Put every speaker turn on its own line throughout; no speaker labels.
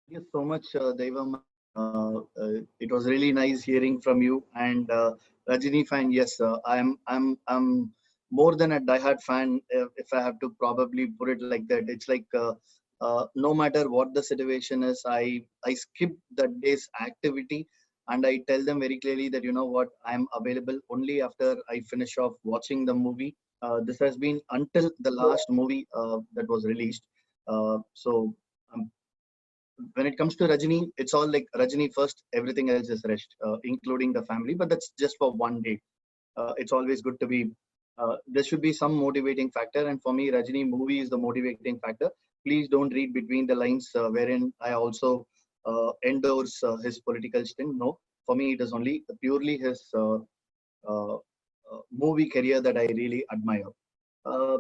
Thank you so much, Devam. It was really nice hearing from you. And Rajini fan, yes, I'm more than a diehard fan. If I have to probably put it like that, it's like no matter what the situation is, I skip that day's activity, and I tell them very clearly that you know what, I'm available only after I finish off watching the movie. This has been until the last movie that was released. So. When it comes to Rajini, it's all like Rajini first, everything else is rest, including the family. But that's just for one day. It's always good to be. There should be some motivating factor, and for me, Rajini movie is the motivating factor. Please don't read between the lines, wherein I also endorse his political stint. No, for me, it is only purely his movie career that I really admire. Uh,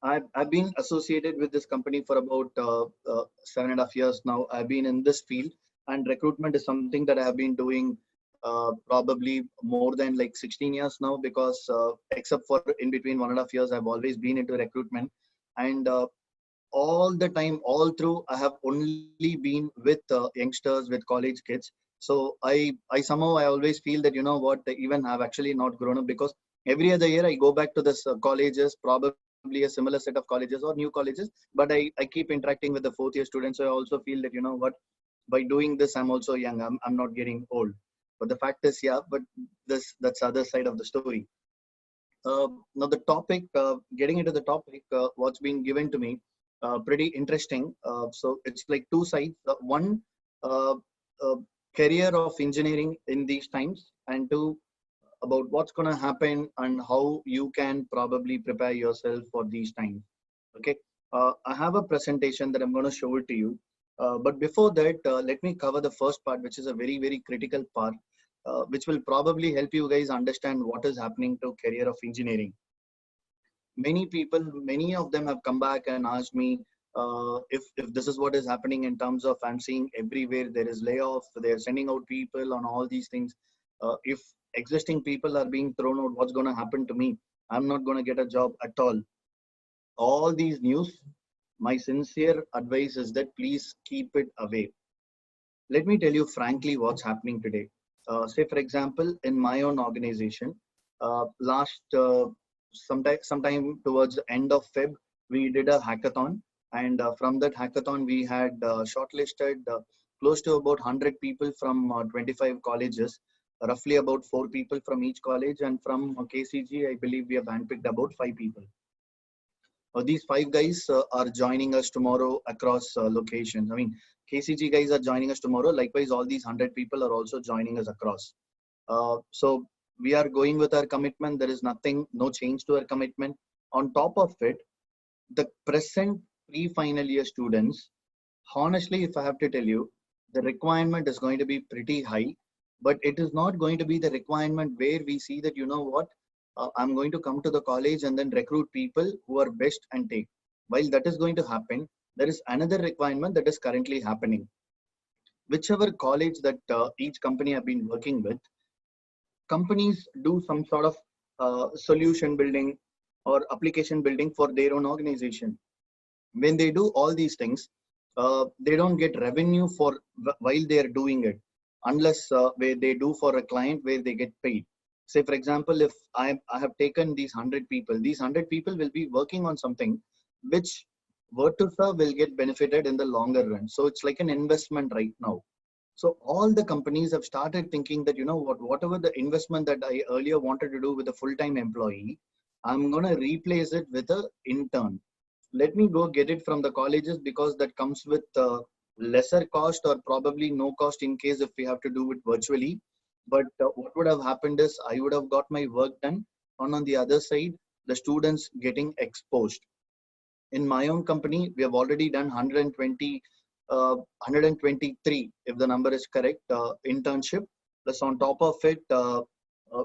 I've been associated with this company for about 7.5 years now. I've been in this field, and recruitment is something that I have been doing probably more than like 16 years now. Because except for in between 1.5 years, I've always been into recruitment, and all the time, all through, I have only been with youngsters, with college kids. So I somehow I always feel that you know what, even I've actually not grown up, because every other year I go back to this colleges, probably a similar set of colleges or new colleges, but I keep interacting with the fourth year students. So I also feel that you know what, by doing this, I'm also young. I'm not getting old. But the fact is, yeah, but that's other side of the story. Now the topic, getting into the topic, what's been given to me, pretty interesting. So it's like two sides. One, uh, uh, career of engineering in these times, and two, about what's going to happen and how you can probably prepare yourself for these times. Okay. I have a presentation that I'm going to show it to you. But before that, let me cover the first part, which is a very, very critical part, which will probably help you guys understand what is happening to career of engineering. Many people, many of them have come back and asked me if this is what is happening in terms of, I'm seeing everywhere there is layoff, they're sending out people on all these things. If existing people are being thrown out, what's going to happen to me? I'm not going to get a job at all these news. My sincere advice is that please keep it away. Let me tell you frankly what's happening today. Say, for example, in my own organization, last sometime towards the end of Feb, we did a hackathon, and from that hackathon, we had shortlisted close to about 100 people from 25 colleges, roughly about 4 people from each college, and from KCG, I believe we have handpicked about 5 people. These 5 guys are joining us tomorrow across locations. I mean, KCG guys are joining us tomorrow. Likewise, all these 100 people are also joining us across. So we are going with our commitment. There is nothing, no change to our commitment. On top of it, the present pre-final year students, honestly, if I have to tell you, the requirement is going to be pretty high, but it is not going to be the requirement where we see that, you know what, I'm going to come to the college and then recruit people who are best and take. While that is going to happen, there is another requirement that is currently happening. Whichever college that each company have been working with, companies do some sort of solution building or application building for their own organization. When they do all these things, they don't get revenue for while they are doing it, unless where they do for a client where they get paid. Say, for example, if I have taken these 100 people, these 100 people will be working on something which Virtusa will get benefited in the longer run. So it's like an investment right now. So all the companies have started thinking that, you know what, whatever the investment that I earlier wanted to do with a full-time employee, I'm going to replace it with a intern. Let me go get it from the colleges, because that comes with lesser cost or probably no cost in case if we have to do it virtually. But what would have happened is I would have got my work done, and on the other side, the students getting exposed. In my own company, we have already done 120, 123, if the number is correct, internship. Plus, on top of it,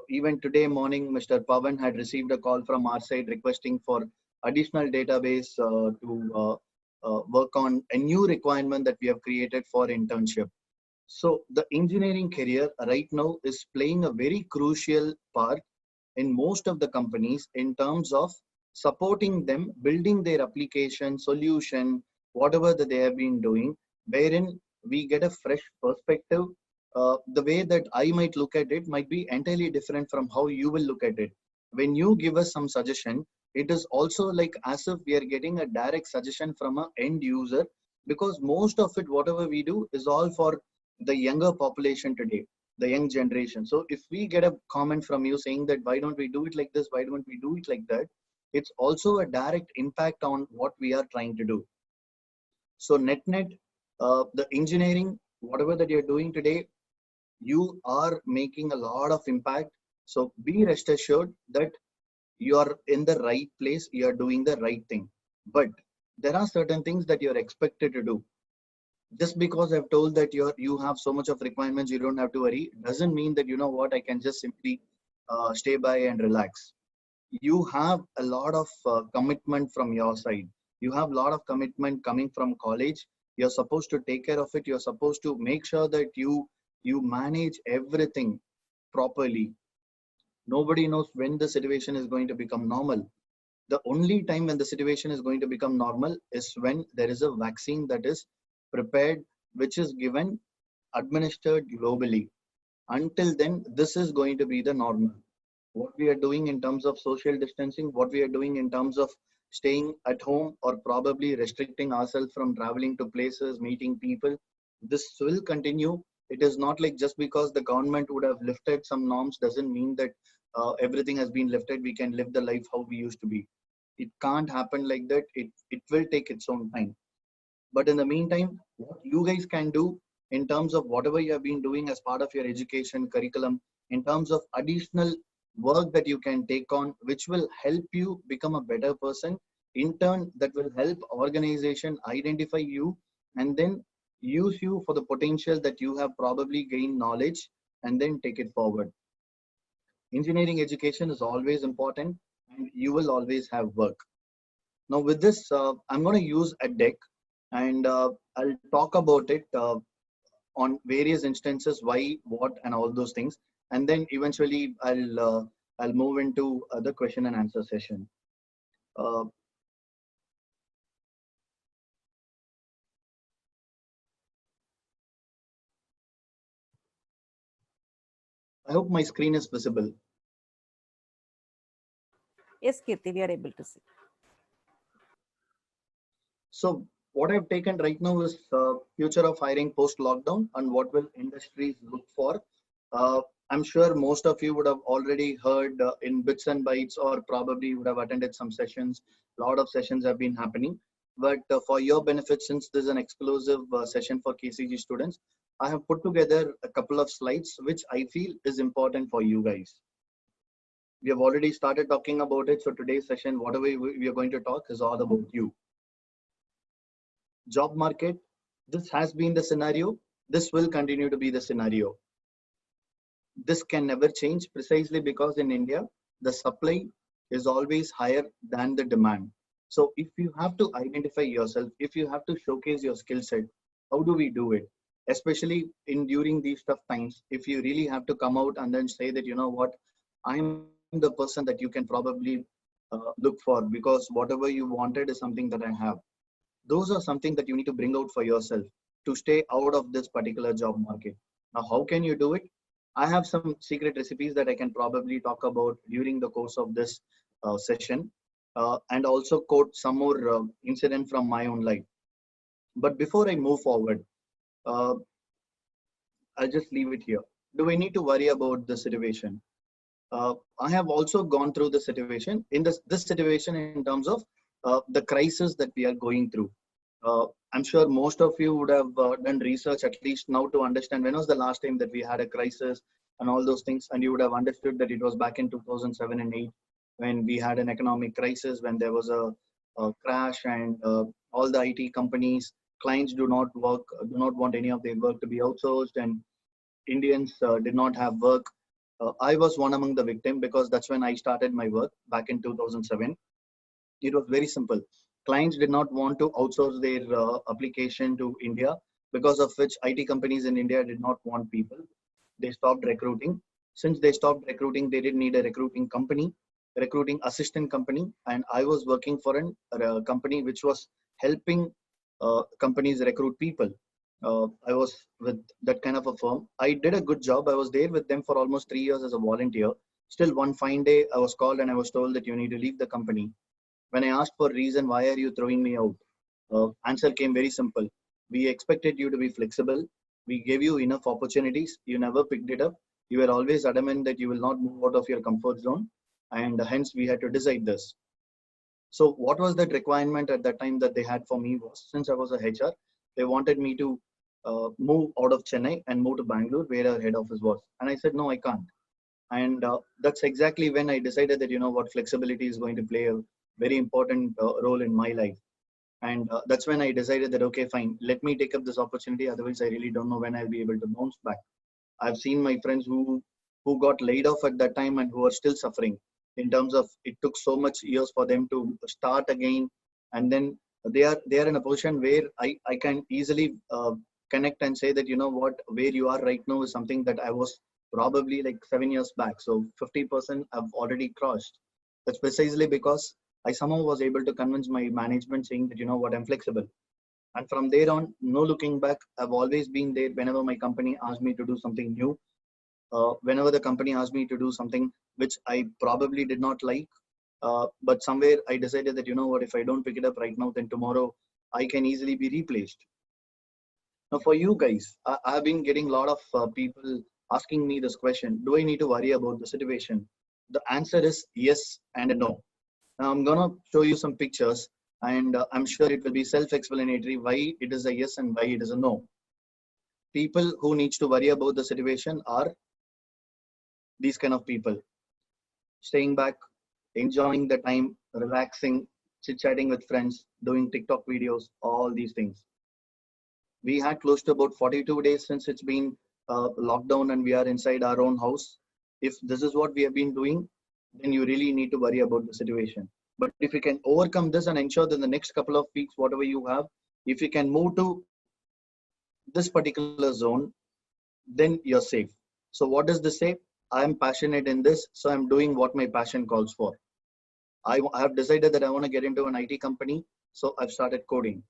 even today morning, Mr. Pavan had received a call from our side requesting for additional database to work on a new requirement that we have created for internship. So the engineering career right now is playing a very crucial part in most of the companies in terms of supporting them, building their application, solution, whatever that they have been doing. wherein we get a fresh perspective. The way that I might look at it might be entirely different from how you will look at it. When you give us some suggestion, it is also like as if we are getting a direct suggestion from a end user, because most of it, whatever we do, is all for the younger population today, the young generation. So if we get a comment from you saying that why don't we do it like this, why don't we do it like that, it's also a direct impact on what we are trying to do. So net, the engineering, whatever that you're doing today, you are making a lot of impact. So be rest assured that you are in the right place, you are doing the right thing. But there are certain things that you're expected to do. Just because I've told that you have so much of requirements, you don't have to worry, doesn't mean that you know what, I can just simply stay by and relax. You have a lot of commitment from your side. You have a lot of commitment coming from college. You're supposed to take care of it. You're supposed to make sure that you manage everything properly. Nobody knows when the situation is going to become normal. The only time when the situation is going to become normal is when there is a vaccine that is prepared, which is given, administered globally. Until then, this is going to be the normal. What we are doing in terms of social distancing, what we are doing in terms of staying at home or probably restricting ourselves from traveling to places, meeting people, this will continue. It is not like just because the government would have lifted some norms doesn't mean that everything has been lifted. We can live the life how we used to be. It can't happen like that. It will take its own time. But in the meantime, what you guys can do in terms of whatever you have been doing as part of your education curriculum, in terms of additional work that you can take on, which will help you become a better person, in turn, that will help organization identify you and then use you for the potential that you have probably gained knowledge and then take it forward. Engineering education is always important and you will always have work. Now, with this, I'm going to use a deck and I'll talk about it on various instances, why, what, and all those things, and then eventually I'll move into the question and answer session. Uh, I hope my screen is visible.
Yes, Kirti, we are able to see.
So what I've taken right now is future of hiring post lockdown and what will industries look for. Uh, I'm sure most of you would have already heard in bits and bytes or probably would have attended some sessions. A lot of sessions have been happening. But for your benefit, since this is an exclusive session for KCG students, I have put together a couple of slides which I feel is important for you guys. We have already started talking about it. So today's session, whatever we are going to talk is all about you. Job market, this has been the scenario. This will continue to be the scenario. This can never change precisely because in India, the supply is always higher than the demand. So if you have to identify yourself, if you have to showcase your skill set, how do we do it? Especially in during these tough times, if you really have to come out and then say that, you know what, I'm the person that you can probably look for because whatever you wanted is something that I have. Those are something that you need to bring out for yourself to stay out of this particular job market. Now, how can you do it? I have some secret recipes that I can probably talk about during the course of this session and also quote some more incident from my own life. But before I move forward, uh, I'll just leave it here. Do we need to worry about the situation? I have also gone through the situation in this situation in terms of the crisis that we are going through. I'm sure most of you would have done research at least now to understand when was the last time that we had a crisis and all those things, and you would have understood that it was back in 2007 and 8 when we had an economic crisis, when there was a crash, and all the IT companies, clients do not want any of their work to be outsourced, and Indians did not have work. I was one among the victim because that's when I started my work back in 2007. It was very simple. Clients did not want to outsource their application to India, because of which IT companies in India did not want people. They stopped recruiting. Since they stopped recruiting, they didn't need a recruiting company, recruiting assistant company, and I was working for a company which was helping companies recruit people. I was with that kind of a firm. I did a good job. I was there with them for almost 3 years as a volunteer. Still, one fine day, I was called and I was told that you need to leave the company. When I asked for reason, why are you throwing me out? Answer came very simple. We expected you to be flexible. We gave you enough opportunities. You never picked it up. You were always adamant that you will not move out of your comfort zone, and hence we had to decide this. So what was that requirement at that time that they had for me was, since I was a HR, they wanted me to move out of Chennai and move to Bangalore, where our head office was. And I said, no, I can't. And that's exactly when I decided that, you know what, flexibility is going to play a very important role in my life. And that's when I decided that, okay, fine, let me take up this opportunity. Otherwise, I really don't know when I'll be able to bounce back. I've seen my friends who got laid off at that time and who are still suffering in terms of it took so much years for them to start again, and then they are in a position where I can easily connect and say that, you know what, where you are right now is something that I was probably like 7 years back. So 50% I've already crossed. That's precisely because I somehow was able to convince my management saying that, you know what, I'm flexible. And from there on, no looking back, I've always been there whenever my company asked me to do something new. Whenever the company asked me to do something which I probably did not like, but somewhere I decided that, you know what, if I don't pick it up right now, then tomorrow I can easily be replaced. Now, for you guys, I've been getting a lot of people asking me this question: do I need to worry about the situation? The answer is yes and no. Now, I'm gonna show you some pictures, and I'm sure it will be self-explanatory why it is a yes and why it is a no. People who needs to worry about the situation are these kind of people: staying back, enjoying the time, relaxing, chit-chatting with friends, doing TikTok videos, all these things. We had close to about 42 days since it's been lockdown and we are inside our own house. If this is what we have been doing, then you really need to worry about the situation. But if you can overcome this and ensure that in the next couple of weeks, whatever you have, if you can move to this particular zone, then you're safe. So what does this say? I am passionate in this, so I'm doing what my passion calls for. I have decided that I want to get into an IT company, so I've started coding.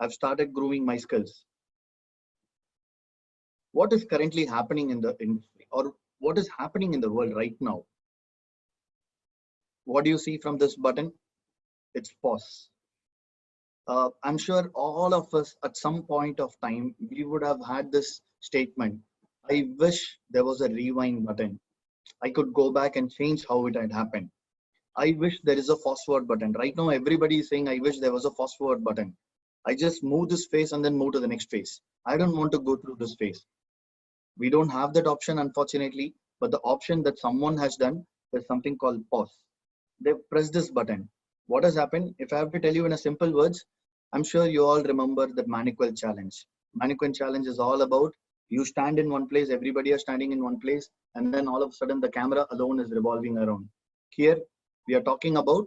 I've started growing my skills. What is currently happening in the industry, or what is happening in the world right now? What do you see from this button? It's pause. I'm sure all of us at some point of time, we would have had this statement: I wish there was a rewind button. I could go back and change how it had happened. I wish there is a fast forward button. Right now, everybody is saying, I wish there was a fast forward button. I just move this phase and then move to the next phase. I don't want to go through this phase. We don't have that option, unfortunately, but the option that someone has done is something called pause. They press this button. What has happened? If I have to tell you in a simple words, I'm sure you all remember the Mannequin challenge. Mannequin challenge is all about you stand in one place, everybody is standing in one place, and then all of a sudden the camera alone is revolving around. Here, we are talking about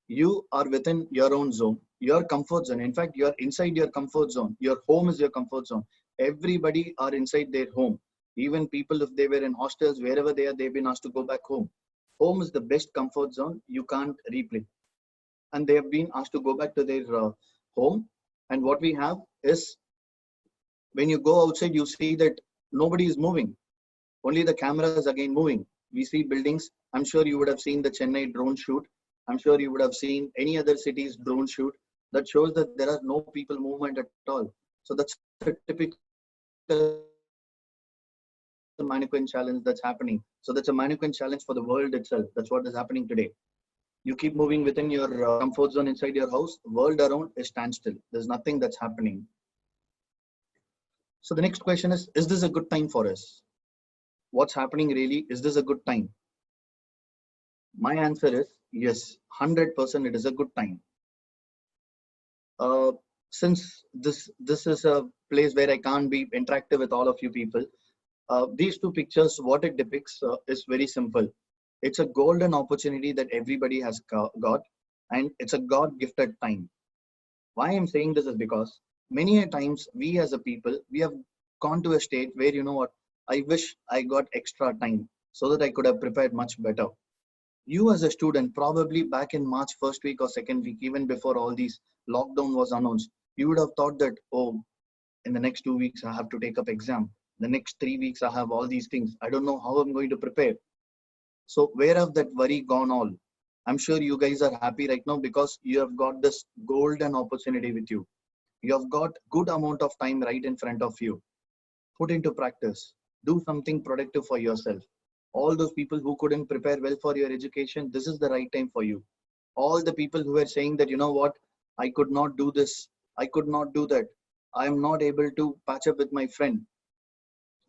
you are within your own zone, your comfort zone. In fact, you're inside your comfort zone. Your home is your comfort zone. Everybody are inside their home. Even people, if they were in hostels, wherever they are, they've been asked to go back home. Home is the best comfort zone. You can't replay. And they have been asked to go back to their home. And what we have is, when you go outside, you see that nobody is moving. Only the camera is again moving. We see buildings. I'm sure you would have seen the Chennai drone shoot. I'm sure you would have seen any other city's drone shoot. That shows that there are no people movement at all. So that's a typical mannequin challenge that's happening. So that's a mannequin challenge for the world itself. That's what is happening today. You keep moving within your comfort zone inside your house. World around is standstill. There's nothing that's happening. So the next question is this a good time for us? What's happening really? Is this a good time? My answer is yes, 100% it is a good time. Since this is a place where I can't be interactive with all of you people, these two pictures, what it depicts is very simple. It's a golden opportunity that everybody has got, and it's a God-gifted time. Why I'm saying this is because many a times we as a people, we have gone to a state where, you know what, I wish I got extra time so that I could have prepared much better. You as a student, probably back in March first week or second week, even before all these lockdown was announced, you would have thought that, oh, In the next 2 weeks, I have to take up exam. The next 3 weeks, I have all these things. I don't know how I'm going to prepare. So where have that worry gone all? I'm sure you guys are happy right now because you have got this golden opportunity with you. You have got good amount of time right in front of you. Put into practice. Do something productive for yourself. All those people who couldn't prepare well for your education, this is the right time for you. All the people who are saying that, you know what, I could not do this, I could not do that, I am not able to patch up with my friend.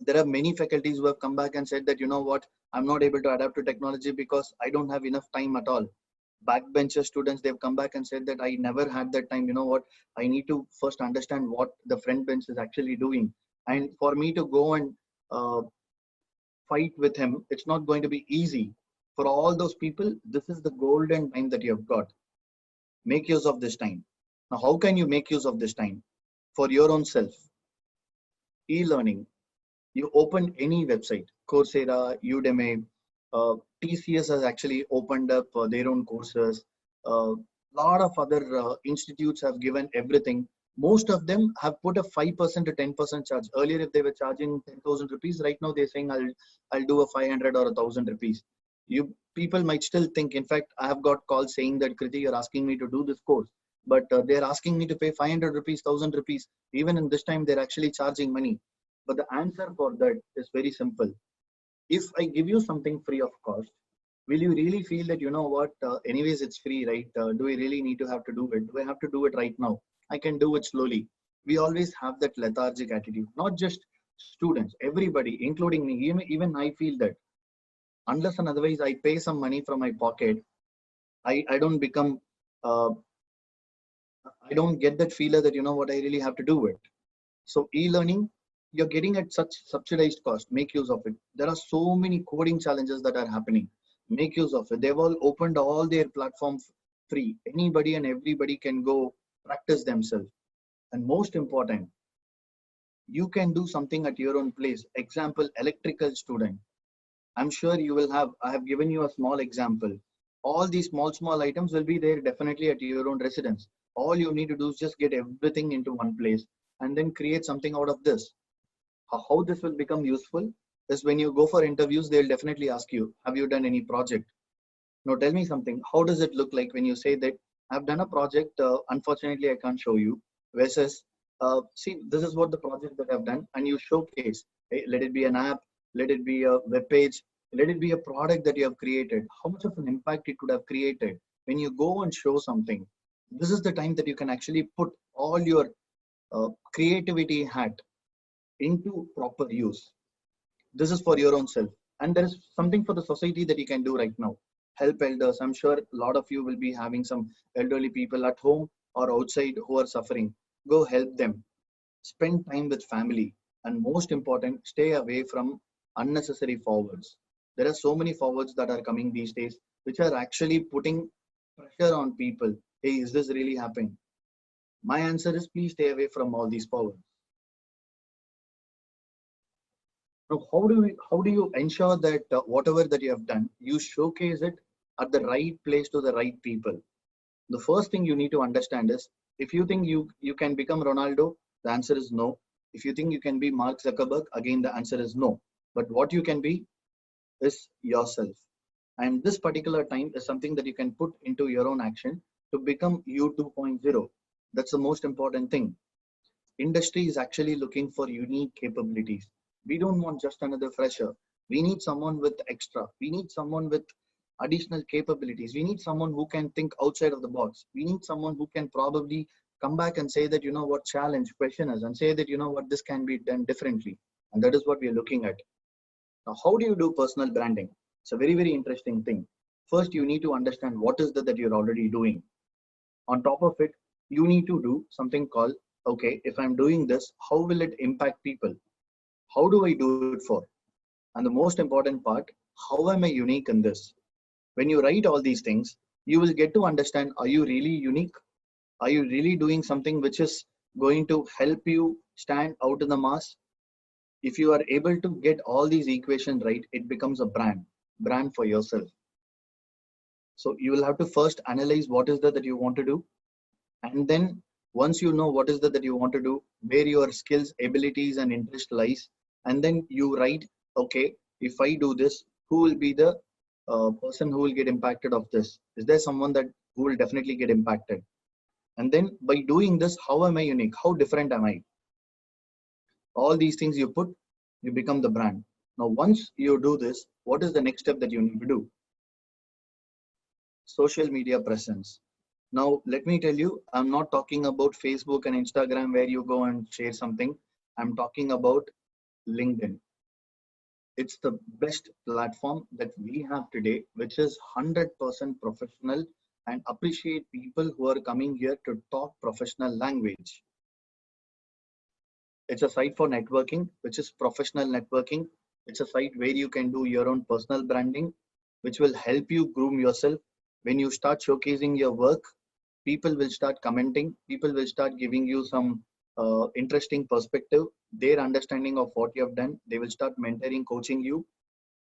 There are many faculties who have come back and said that, you know what, I'm not able to adapt to technology because I don't have enough time at all. Backbencher students, they've come back and said that I never had that time. You know what, I need to first understand what the front bench is actually doing. And for me to go and uh, fight with him, it's not going to be easy. For all those people, this is the golden time that you have got. Make use of this time. Now, how can you make use of this time? For your own self. E-learning. You open any website, Coursera, Udemy, TCS has actually opened up their own courses. A lot of other institutes have given everything. Most of them have put a 5% to 10% charge. Earlier, if they were charging 10,000 rupees, right now they're saying I'll do a 500 or 1,000 rupees. You people might still think. In fact, I have got calls saying that Kriti, you're asking me to do this course, but they're asking me to pay 500 rupees, 1,000 rupees. Even in this time, they're actually charging money. But the answer for that is very simple. If I give you something free of cost, will you really feel that, you know what, anyways, it's free, right? Do I really need to have to do it? Do I have to do it right now? I can do it slowly. We always have that lethargic attitude, not just students, everybody, including me. Even I feel that unless and otherwise I pay some money from my pocket, I don't become, uh, I don't get that feeler that, you know what, I really have to do it. So e-learning, you're getting at such subsidized cost. Make use of it. There are so many coding challenges that are happening. Make use of it. They've all opened all their platforms free. Anybody and everybody can go practice themselves. And most important, you can do something at your own place. Example, electrical student. I'm sure you will have, I have given you a small example. All these small items will be there definitely at your own residence. All you need to do is just get everything into one place and then create something out of this. How this will become useful is when you go for interviews, they'll definitely ask you, have you done any project? Now tell me something. How does it look like when you say that I've done a project, unfortunately, I can't show you, versus, see, this is what the project that I've done, and you showcase. Hey, let it be an app, let it be a web page, let it be a product that you have created. How much of an impact it could have created when you go and show something. This is the time that you can actually put all your creativity hat into proper use. This is for your own self. And there is something for the society that you can do right now. Help elders. I'm sure a lot of you will be having some elderly people at home or outside who are suffering. Go help them. Spend time with family. And most important, stay away from unnecessary forwards. There are so many forwards that are coming these days, which are actually putting pressure on people. Hey, is this really happening? My answer is please stay away from all these forwards. Now, how do you ensure that whatever that you have done, you showcase it at the right place to the right people? The first thing you need to understand is if you think you can become Ronaldo, the answer is no. If you think you can be Mark Zuckerberg, again the answer is no. But what you can be is yourself. And this particular time is something that you can put into your own action to become you 2.0. That's the most important thing. Industry is actually looking for unique capabilities. We don't want just another fresher. We need someone with extra. We need someone with additional capabilities. We need someone who can think outside of the box. We need someone who can probably come back and say that, you know what, challenge, question us, and say that, you know what, this can be done differently. And that is what we are looking at. Now, how do you do personal branding? It's a very, very interesting thing. First, you need to understand what is that you're already doing. On top of it, you need to do something called, okay, if I'm doing this, how will it impact people? How do I do it for? And the most important part, how am I unique in this? When you write all these things, you will get to understand, are you really unique? Are you really doing something which is going to help you stand out in the mass? If you are able to get all these equations right, it becomes a brand for yourself. So you will have to first analyze what is that you want to do, and then Once you know what is that you want to do, where your skills, abilities, and interest lies, and then you write, okay, if I do this, who will be the person who will get impacted of this? Is there someone that who will definitely get impacted? And then by doing this, how am I unique? How different am I? All these things you put, you become the brand. Now, once you do this, what is the next step that you need to do? Social media presence. Now, let me tell you, I'm not talking about Facebook and Instagram where you go and share something. I'm talking about LinkedIn. It's the best platform that we have today, which is 100% professional and appreciate people who are coming here to talk professional language. It's a site for networking, which is professional networking. It's a site where you can do your own personal branding, which will help you groom yourself. When you start showcasing your work, people will start commenting, people will start giving you some interesting perspective, their understanding of what you have done. They will start mentoring, coaching you.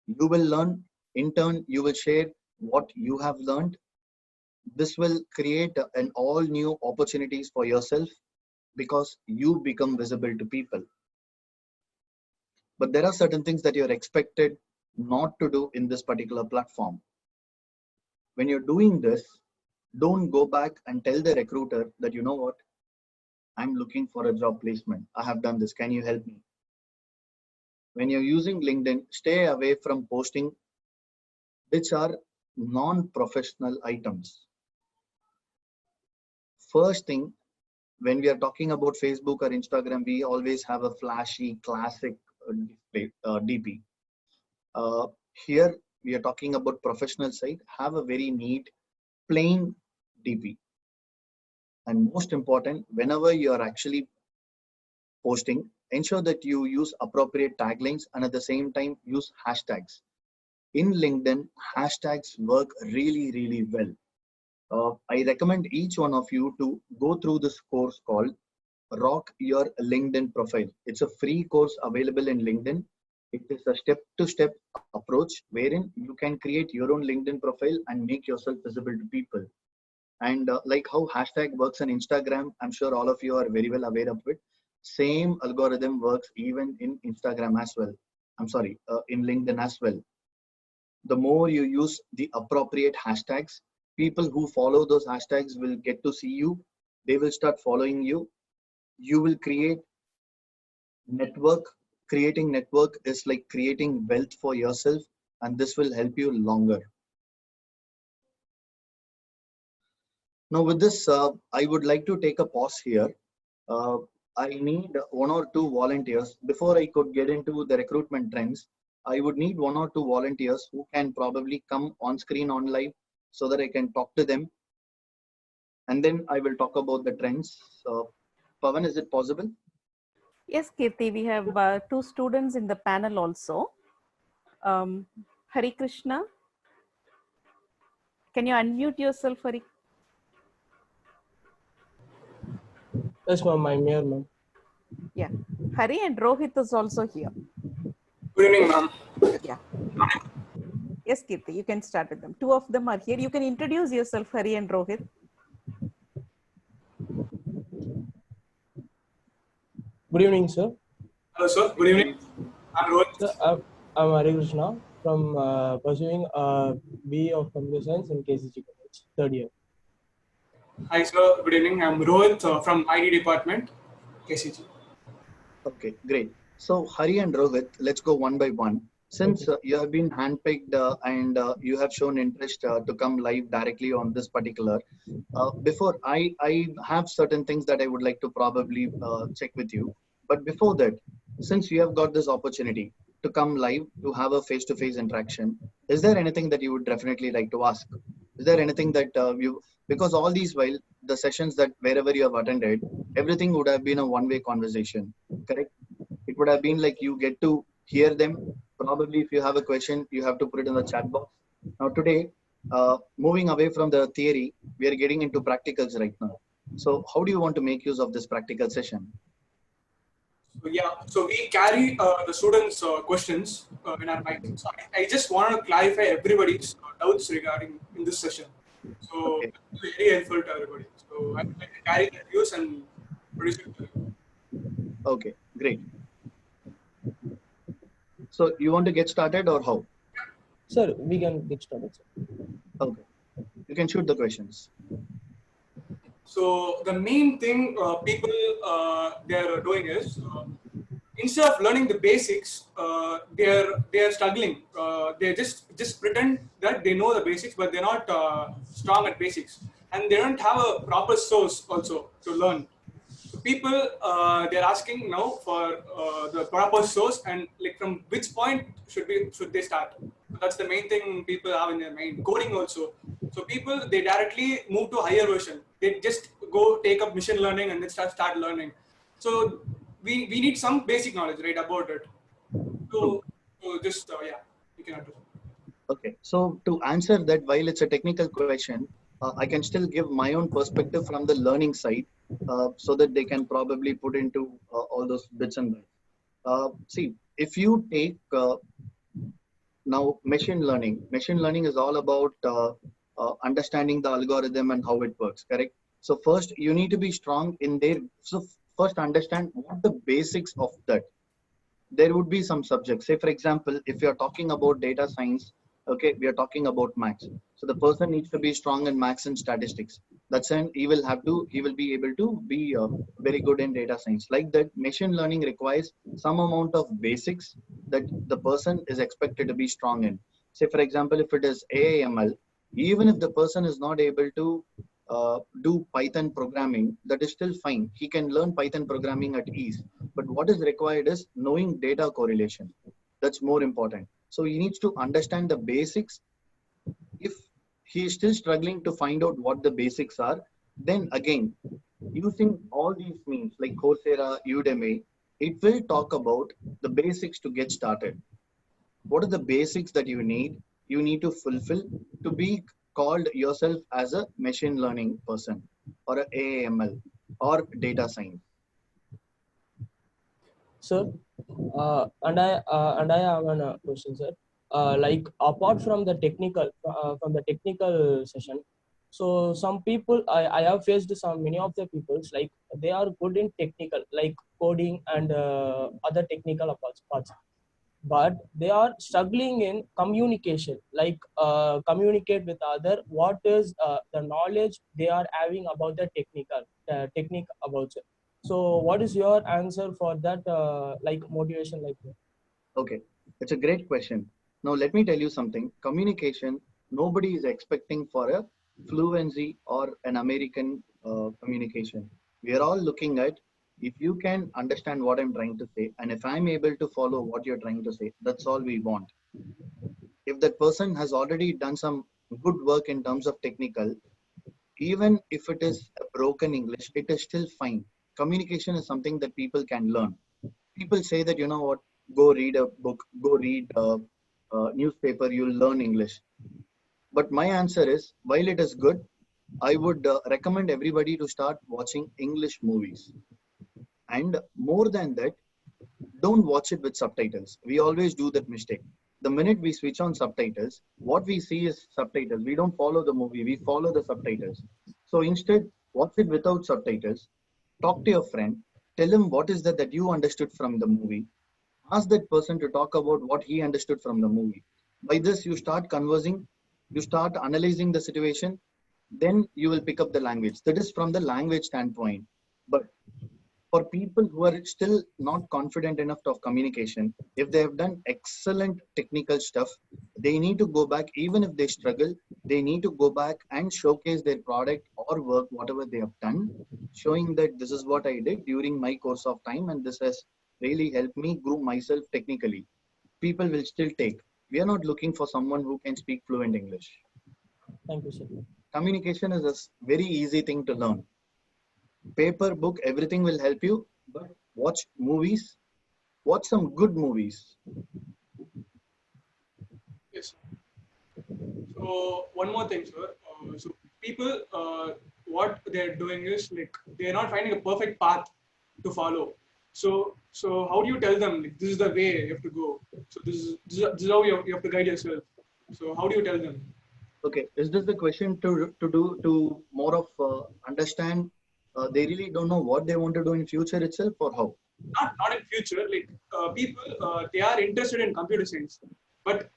You will learn. In turn, you will share what you have learned. This will create an all new opportunities for yourself because you become visible to people. But there are certain things that you're expected not to do in this particular platform. When you're doing this, don't go back and tell the recruiter that, you know what, I'm looking for a job placement. I have done this. Can you help me? When you're using LinkedIn, stay away from posting which are non-professional items. First thing, when we are talking about Facebook or Instagram, we always have a flashy, classic display, DP. Here, we are talking about professional site, have a very neat, plain DP. And most important, whenever you are actually posting, ensure that you use appropriate taglines and at the same time use hashtags. In LinkedIn, hashtags work really, really well. I recommend each one of you to go through this course called Rock Your LinkedIn Profile. It's a free course available in LinkedIn. It is a step-to-step approach wherein you can create your own LinkedIn profile and make yourself visible to people. And like how hashtag works on Instagram, I'm sure all of you are very well aware of it. Same algorithm works even in Instagram as well. I'm sorry, in LinkedIn as well. The more you use the appropriate hashtags, people who follow those hashtags will get to see you. They will start following you. You will create network. Creating network is like creating wealth for yourself, and this will help you longer. Now with this, I would like to take a pause here. I need one or two volunteers. Before I could get into the recruitment trends, I would need one or two volunteers who can probably come on screen on live so that I can talk to them. And then I will talk about the trends. Pavan, is it possible?
Yes, Kirti, we have two students in the panel also. Hari Krishna, can you unmute yourself, Hari?
Yes, ma'am, I'm here, ma'am.
Yeah, Hari and Rohit is also here.
Good evening, ma'am.
Yeah. Yes, Kirti, you can start with them. Two of them are here. You can introduce yourself, Hari and Rohit.
Good evening, sir.
Hello, sir. Good evening. I'm Rohit.
Sir, I'm Hari Krishna from pursuing BE of Computer Science in KCG College, third year.
Hi, sir. Good evening. I'm Rohit from ID department, KCG.
Okay, great. So Hari and Rohit, let's go one by one. Since you have been handpicked and you have shown interest to come live directly on this particular, before I have certain things that I would like to probably check with you. But before that, since you have got this opportunity to come live to have a face-to-face interaction, is there anything that you would definitely like to ask? Is there anything that because all these while the sessions that wherever you have attended, everything would have been a one-way conversation, correct? It would have been like you get to hear them. Probably if you have a question, you have to put it in the chat box. Now today, moving away from the theory, we are getting into practicals right now. So how do you want to make use of this practical session?
So, yeah, so we carry the students' questions in our mind. So I just want to clarify everybody's doubts regarding in this session. So
Okay.
it's very helpful to everybody. So So I would like to carry that views and produce it to you.
Okay, great. So you want to get started or how?
Sir, we can get started, sir.
Okay, you can shoot the questions.
So the main thing people they're doing is instead of learning the basics, they're struggling. They just pretend that they know the basics, but they're not strong at basics, and they don't have a proper source also to learn. So people they're asking now for the proper source and like from which point should they start. So that's the main thing people have in their mind. Coding also. So people they directly move to higher version. They just go take up machine learning and then start learning. So we need some basic knowledge right about it. So just yeah, you can address.
Okay, so to answer that, while it's a technical question, I can still give my own perspective from the learning side, so that they can probably put into all those bits and bytes. See, if you take now machine learning is all about understanding the algorithm and how it works, correct? So first you need to be strong in there. So first understand what the basics of that. There would be some subjects, say for example, if you're talking about data science, okay, we are talking about maths, so the person needs to be strong in maths and statistics. That's when he will be able to be very good in data science. Like that, machine learning requires some amount of basics that the person is expected to be strong in. Say for example, if it is AIML, even if the person is not able to do Python programming, that is still fine. He can learn Python programming at ease. But what is required is knowing data correlation. That's more important. So he needs to understand the basics. If he is still struggling to find out what the basics are, then again, using all these means like Coursera, Udemy, it will talk about the basics to get started. What are the basics that you need to fulfill to be called yourself as a machine learning person or a AML or data science?
Sir, and I have a question, sir. Like apart from the technical session, so some people I have faced many of the peoples like they are good in technical like coding and other technical parts, but they are struggling in communication, like communicate with other. What is the knowledge they are having about the technique about it? So what is your answer for that like motivation like that?
Okay, it's a great question. Now, let me tell you something. Communication, nobody is expecting for a fluency or an American communication. We are all looking at if you can understand what I'm trying to say, and if I'm able to follow what you're trying to say, that's all we want. If that person has already done some good work in terms of technical, even if it is a broken English, it is still fine. Communication is something that people can learn. People say that, you know what, go read a book, go read a newspaper, you'll learn English. But my answer is, while it is good, I would recommend everybody to start watching English movies. And more than that, don't watch it with subtitles. We always do that mistake. The minute we switch on subtitles, what we see is subtitles. We don't follow the movie, we follow the subtitles. So instead, watch it without subtitles. Talk to your friend, tell him what is that you understood from the movie. Ask that person to talk about what he understood from the movie. By this, you start conversing, you start analyzing the situation, then you will pick up the language. That is from the language standpoint. But for people who are still not confident enough of communication, if they have done excellent technical stuff, they need to go back. Even if they struggle, they need to go back and showcase their product or work, whatever they have done, showing that this is what I did during my course of time and this has really helped me grow myself technically. People will still take. We are not looking for someone who can speak fluent English.
Thank you, sir.
Communication is a very easy thing to learn. Paper, book, everything will help you, but watch movies, watch some good movies.
Yes. So one more thing, sir. So people, what they're doing is like they're not finding a perfect path to follow. So how do you tell them like, this is the way you have to go? So this is how you have to guide yourself. So how do you tell them?
Okay, is this the question to more of understand? They really don't know what they want to do in future itself, or how?
Not in future. Like people, they are interested in computer science, but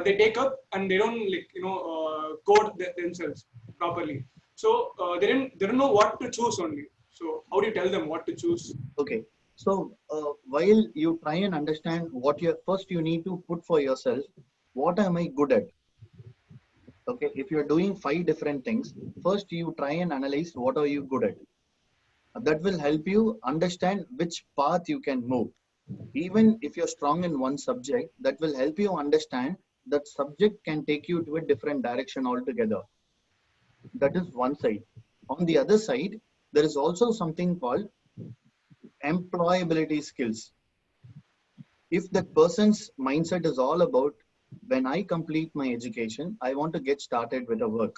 they take up and they don't code themselves properly. So they don't know what to choose only. So how do you tell them what to choose?
Okay, so while you try and understand what you first you need to put for yourself, what am I good at? Okay, if you're doing 5 different things, first you try and analyze what are you good at. That will help you understand which path you can move. Even if you're strong in one subject, that will help you understand that subject can take you to a different direction altogether. That is one side. On the other side, there is also something called employability skills. If that person's mindset is all about when I complete my education, I want to get started with a work.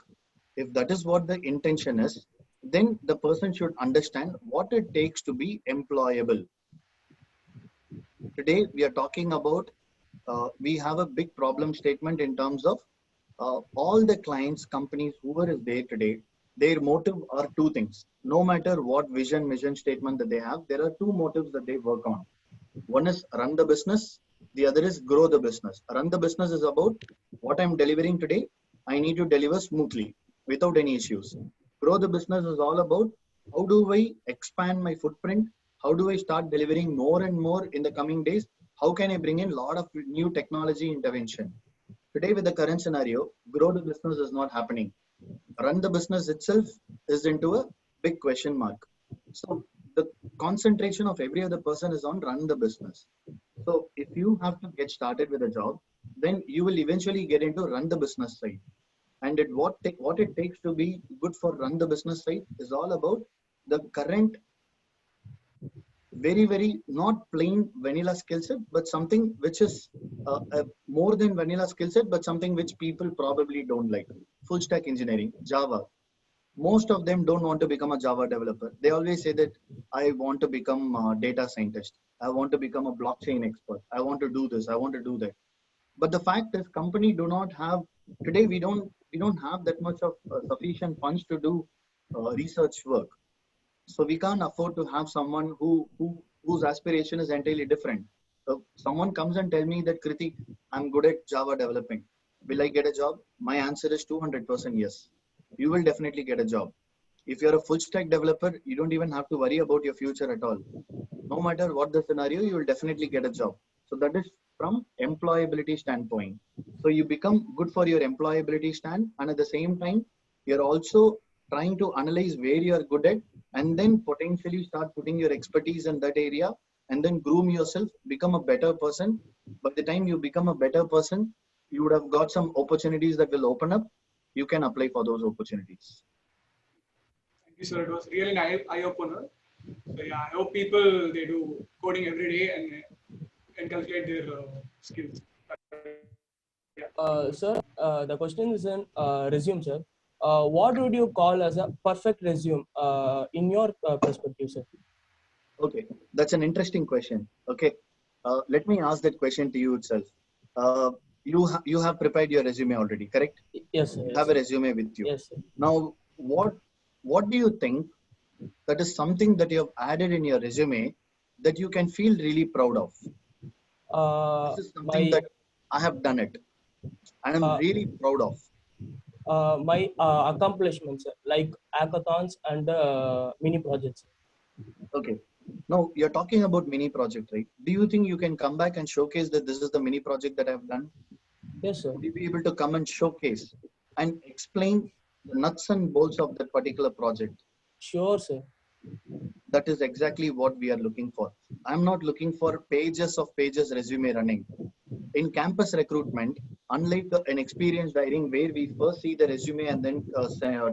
If that is what the intention is, then the person should understand what it takes to be employable. Today, we are talking about, we have a big problem statement in terms of all the clients, companies, whoever is there today, their motive are two things. No matter what vision, mission statement that they have, there are two motives that they work on. One is run the business. The other is grow the business. Run the business is about what I'm delivering today. I need to deliver smoothly without any issues. Grow the business is all about how do I expand my footprint? How do I start delivering more and more in the coming days? How can I bring in a lot of new technology intervention? Today, with the current scenario, grow the business is not happening. Run the business itself is into a big question mark. So the concentration of every other person is on run the business. So if you have to get started with a job, then you will eventually get into run the business side. And what it takes to be good for run the business side is all about the current very not plain vanilla skill set, but something which is more than vanilla skill set, but something which people probably don't like. Full stack engineering, Java. Most of them don't want to become a Java developer. They always say that I want to become a data scientist, I want to become a blockchain expert, I want to do this, I want to do that. But the fact is company do not have, today we don't have that much of sufficient funds to do research work. So we can't afford to have someone whose aspiration is entirely different. So someone comes and tell me that Kriti, I'm good at Java developing. Will I get a job? My answer is 200% yes. You will definitely get a job. If you're a full stack developer, you don't even have to worry about your future at all. No matter what the scenario, you will definitely get a job. So that is from employability standpoint. So you become good for your employability stand, and at the same time, you're also trying to analyze where you are good at, and then potentially start putting your expertise in that area, and then groom yourself, become a better person. By the time you become a better person, you would have got some opportunities that will open up. You can apply for those opportunities.
Thank you, sir. It was really an eye opener. So yeah, I hope people they do coding every day and calculate their skills.
Sir, the question is in resume, sir. What would you call as a perfect resume in your perspective, sir?
Okay, that's an interesting question. Okay, let me ask that question to you itself. You have prepared your resume already, correct?
Yes, sir.
You
Yes,
have a
sir.
resume with you.
Yes, sir.
Now, what do you think that is something that you have added in your resume that you can feel really proud of? This is something
My
that I have done it, and I'm really proud of.
my accomplishments, sir, like hackathons and mini projects.
Okay. Now you're talking about mini project, right? Do you think you can come back and showcase that this is the mini project that I've done?
Yes, sir.
Would you be able to come and showcase and explain the nuts and bolts of that particular project?
Sure, sir.
That is exactly what we are looking for. I'm not looking for pages of pages resume running. In campus recruitment, unlike an experienced hiring where we first see the resume and then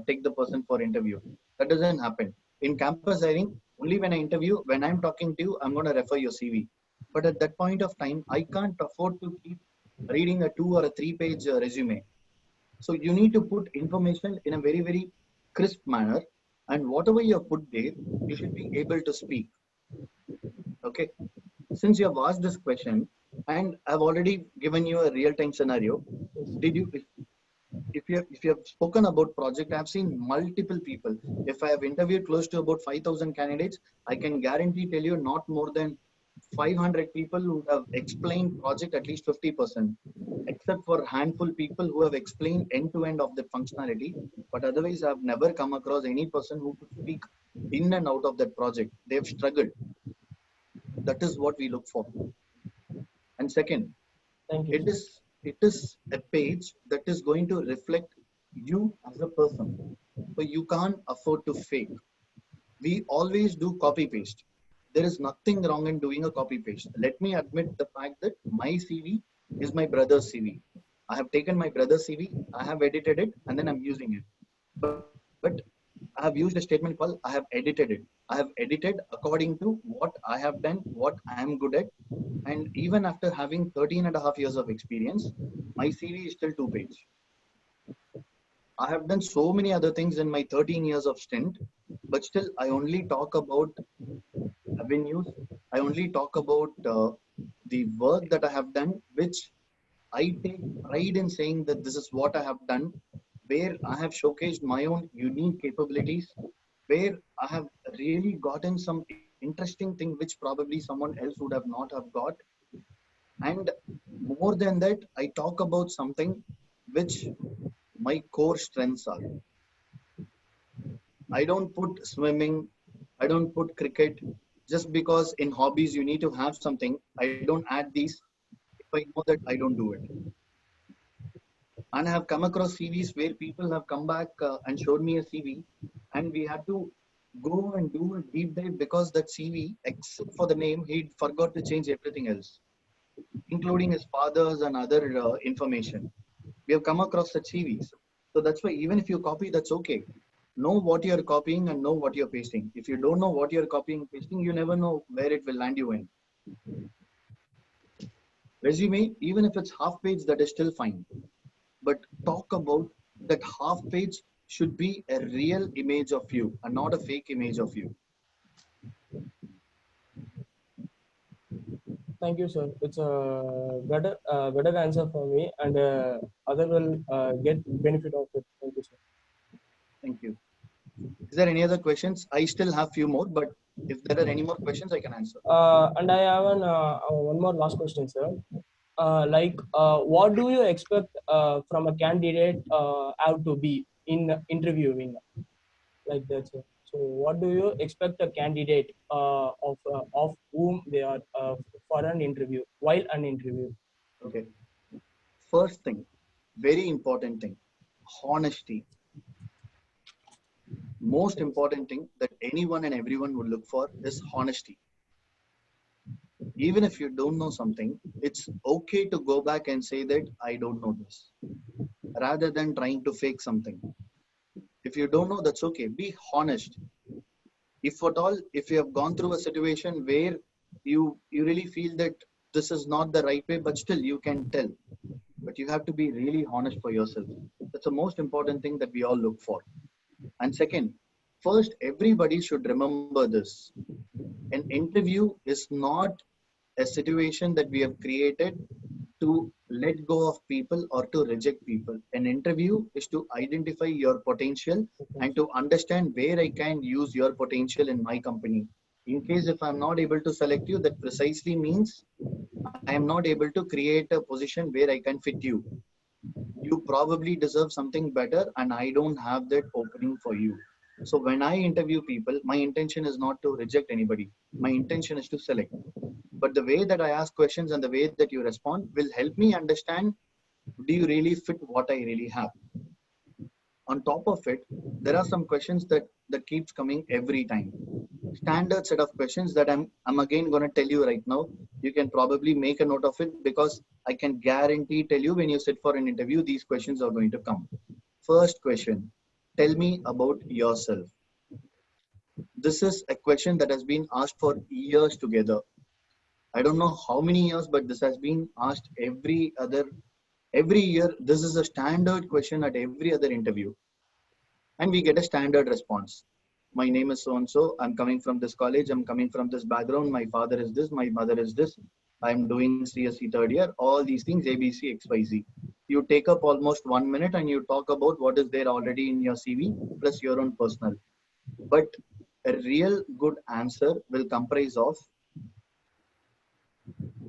take the person for interview, that doesn't happen. In campus hiring, only when I interview, when I'm talking to you, I'm going to refer your CV. But at that point of time, I can't afford to keep reading a 2 or 3 page resume. So you need to put information in a very crisp manner, and whatever you have put there, you should be able to speak. Okay. Since you have asked this question, and I've already given you a real-time scenario,
Yes.
did you? If if you have spoken about project, I have seen multiple people. If I have interviewed close to about 5,000 candidates, I can guarantee tell you not more than 500 people who have explained project at least 50%, except for handful people who have explained end to end of the functionality. But otherwise, I have never come across any person who could speak in and out of that project. They have struggled. That is what we look for. And second,
Thank you.
it is a page that is going to reflect you as a person. So you can't afford to fake. We always do copy paste. There is nothing wrong in doing a copy paste. Let me admit the fact that my CV is my brother's CV. I have taken my brother's CV, I have edited it, and then I'm using it. But I have used a statement called I have edited it. I have edited according to what I have done, what I am good at. And even after having 13 and a half years of experience, my CV is still 2 page. I have done so many other things in my 13 years of stint, but still I only talk about avenues. I only talk about the work that I have done, which I take pride in saying that this is what I have done, where I have showcased my own unique capabilities, where I have really gotten some interesting thing which probably someone else would have not have got. And more than that, I talk about something which my core strengths are. I don't put swimming, I don't put cricket, just because in hobbies you need to have something. I don't add these if I know that I don't do it. And I have come across CVs where people have come back and showed me a CV, and we had to go and do a deep dive because that CV, except for the name, he forgot to change everything else, including his father's and other information. We have come across such CVs. So that's why even if you copy, that's okay. Know what you're copying and know what you're pasting. If you don't know what you're copying and pasting, you never know where it will land you in. Resume, even if it's half page, that is still fine. But talk about that half page should be a real image of you and not a fake image of you.
Thank you, sir. It's a better answer for me, and other will get benefit of it. Thank you, sir.
Thank you. Is there any other questions? I still have few more, but if there are any more questions, I can answer.
And I have one more last question, sir. What do you expect from a candidate have to be in interviewing, like that, sir? So, what do you expect a candidate of whom they are for an interview, while an interview?
Okay. First thing, very important thing, honesty. Most important thing that anyone and everyone would look for is honesty. Even if you don't know something, it's okay to go back and say that I don't know this, rather than trying to fake something. If you don't know, that's okay. Be honest. If at all, if you have gone through a situation where you really feel that this is not the right way, but still you can tell. But you have to be really honest for yourself. That's the most important thing that we all look for. And second, first, everybody should remember this. An interview is not a situation that we have created to let go of people or to reject people. An interview is to identify your potential and to understand where I can use your potential in my company. In case if I'm not able to select you, that precisely means I am not able to create a position where I can fit you. You probably deserve something better and I don't have that opening for you. So when I interview people, my intention is not to reject anybody. My intention is to select. But the way that I ask questions and the way that you respond will help me understand, do you really fit what I really have? On top of it, there are some questions that keeps coming every time. Standard set of questions that I'm again going to tell you right now. You can probably make a note of it because I can guarantee tell you when you sit for an interview, these questions are going to come. First question, tell me about yourself. This is a question that has been asked for years together. I don't know how many years, but this has been asked every year. This is a standard question at every other interview. And we get a standard response. My name is so-and-so. I'm coming from this college. I'm coming from this background. My father is this. My mother is this. I'm doing CSC third year, all these things, ABC, XYZ. You take up almost 1 minute and you talk about what is there already in your CV plus your own personal. But a real good answer will comprise of,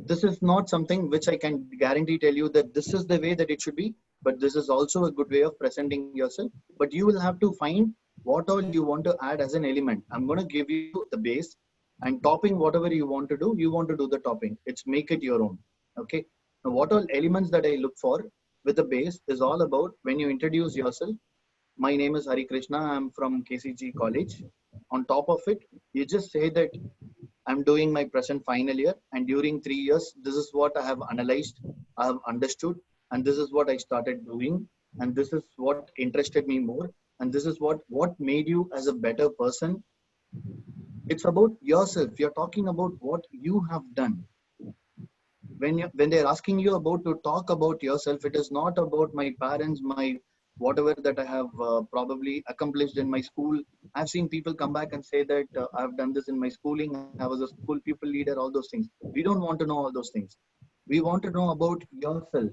this is not something which I can guarantee tell you that this is the way that it should be, but this is also a good way of presenting yourself. But you will have to find what all you want to add as an element. I'm going to give you the base, and topping whatever you want to do the topping. It's make it your own. Okay. Now, what all elements that I look for with the base is all about when you introduce yourself. My name is Hari Krishna. I'm from KCG College. On top of it, you just say that I'm doing my present final year, and during 3 years, this is what I have analyzed, I have understood, and this is what I started doing, and this is what interested me more, and this is what made you as a better person. It's about yourself. You're talking about what you have done. When they're asking you about to talk about yourself, it is not about my parents, my whatever that I have probably accomplished in my school. I've seen people come back and say that I've done this in my schooling. I was a school pupil leader, all those things. We don't want to know all those things. We want to know about yourself.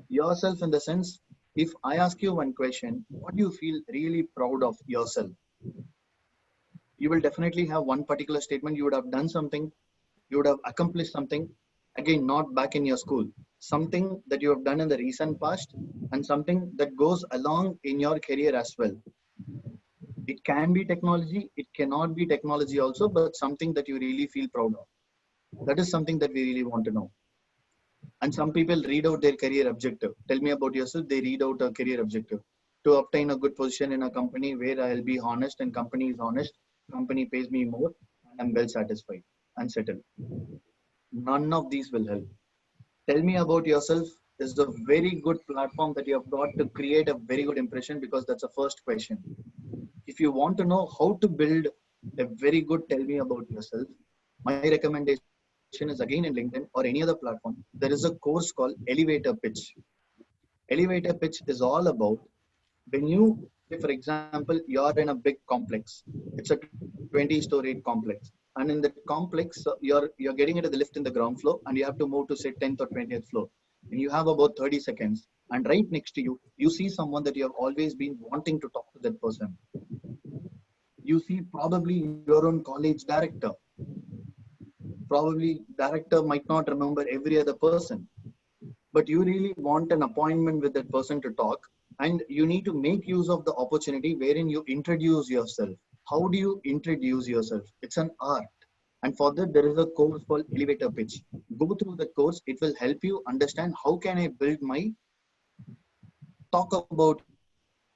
Yourself in the sense, if I ask you one question, what do you feel really proud of yourself? You will definitely have one particular statement. You would have done something, you would have accomplished something, again, not back in your school, something that you have done in the recent past, and something that goes along in your career as well. It can be technology, it cannot be technology also, but something that you really feel proud of. That is something that we really want to know. And some people read out their career objective. Tell me about yourself. They read out a career objective to obtain a good position in a company where I'll be honest and company is honest, company pays me more, and I'm well satisfied and settled. None of these will help. Tell me about yourself is a very good platform that you have got to create a very good impression, because that's the first question. If you want to know how to build a very good tell me about yourself, my recommendation is again in LinkedIn or any other platform. There is a course called Elevator Pitch. Elevator Pitch is all about when you, say for example, you're in a big complex. It's a 20-story complex. And in the complex, you're getting into the lift in the ground floor, and you have to move to say 10th or 20th floor. And you have about 30 seconds. And right next to you, you see someone that you have always been wanting to talk to that person. You see probably your own college director. Probably director might not remember every other person, but you really want an appointment with that person to talk, and you need to make use of the opportunity wherein you introduce yourself. How do you introduce yourself? It's an art. And for that, there is a course called Elevator Pitch. Go through the course. It will help you understand how can I build my talk about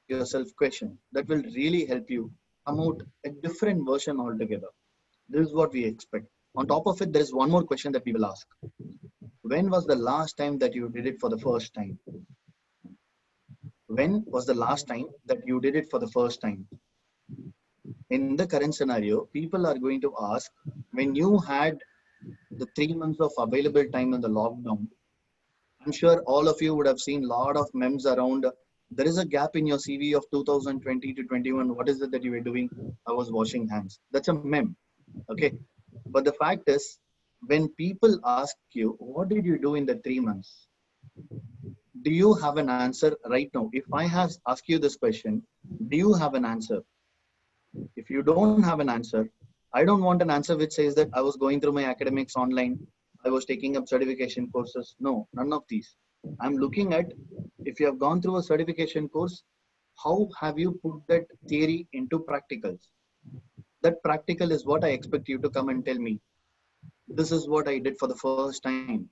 yourself question. That will really help you come out a different version altogether. This is what we expect. On top of it, there is one more question that we will ask. When was the last time that you did it for the first time? When was the last time that you did it for the first time? In the current scenario, people are going to ask, when you had the 3 months of available time in the lockdown, I'm sure all of you would have seen a lot of memes around. There is a gap in your CV of 2020 to 21. What is it that you were doing? I was washing hands. That's a meme. Okay. But the fact is, when people ask you, what did you do in the 3 months? Do you have an answer right now? If I have asked you this question, do you have an answer? If you don't have an answer, I don't want an answer which says that I was going through my academics online, I was taking up certification courses. No, none of these. I'm looking at, if you have gone through a certification course, how have you put that theory into practicals? That practical is what I expect you to come and tell me. This is what I did for the first time.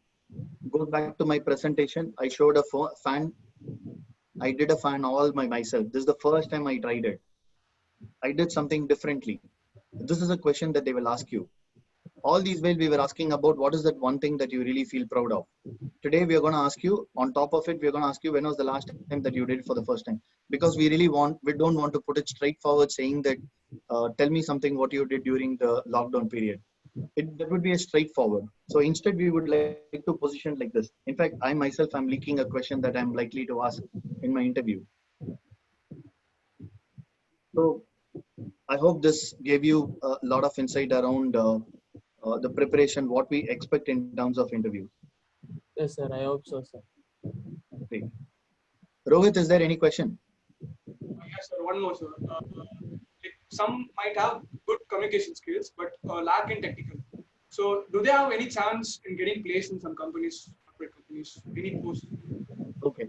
Go back to my presentation. I showed a fan. I did a fan all by myself. This is the first time I tried it. I did something differently. This is a question that they will ask you. All these while we were asking about what is that one thing that you really feel proud of. Today we are going to ask you, on top of it, we are going to ask you when was the last time that you did it for the first time. Because we don't want to put it straightforward saying that, tell me something what you did during the lockdown period. That would be a straightforward. So instead we would like to position like this. In fact, I myself am leaking a question that I'm likely to ask in my interview. So I hope this gave you a lot of insight around the preparation, what we expect in terms of interview.
Yes, sir. I hope so, sir.
Great. Rohit, is there any question?
Yes, sir. One more, sir. Like some might have good communication skills, but lack in technical. So, do they have any chance in getting placed in some companies, corporate companies, any post?
Okay.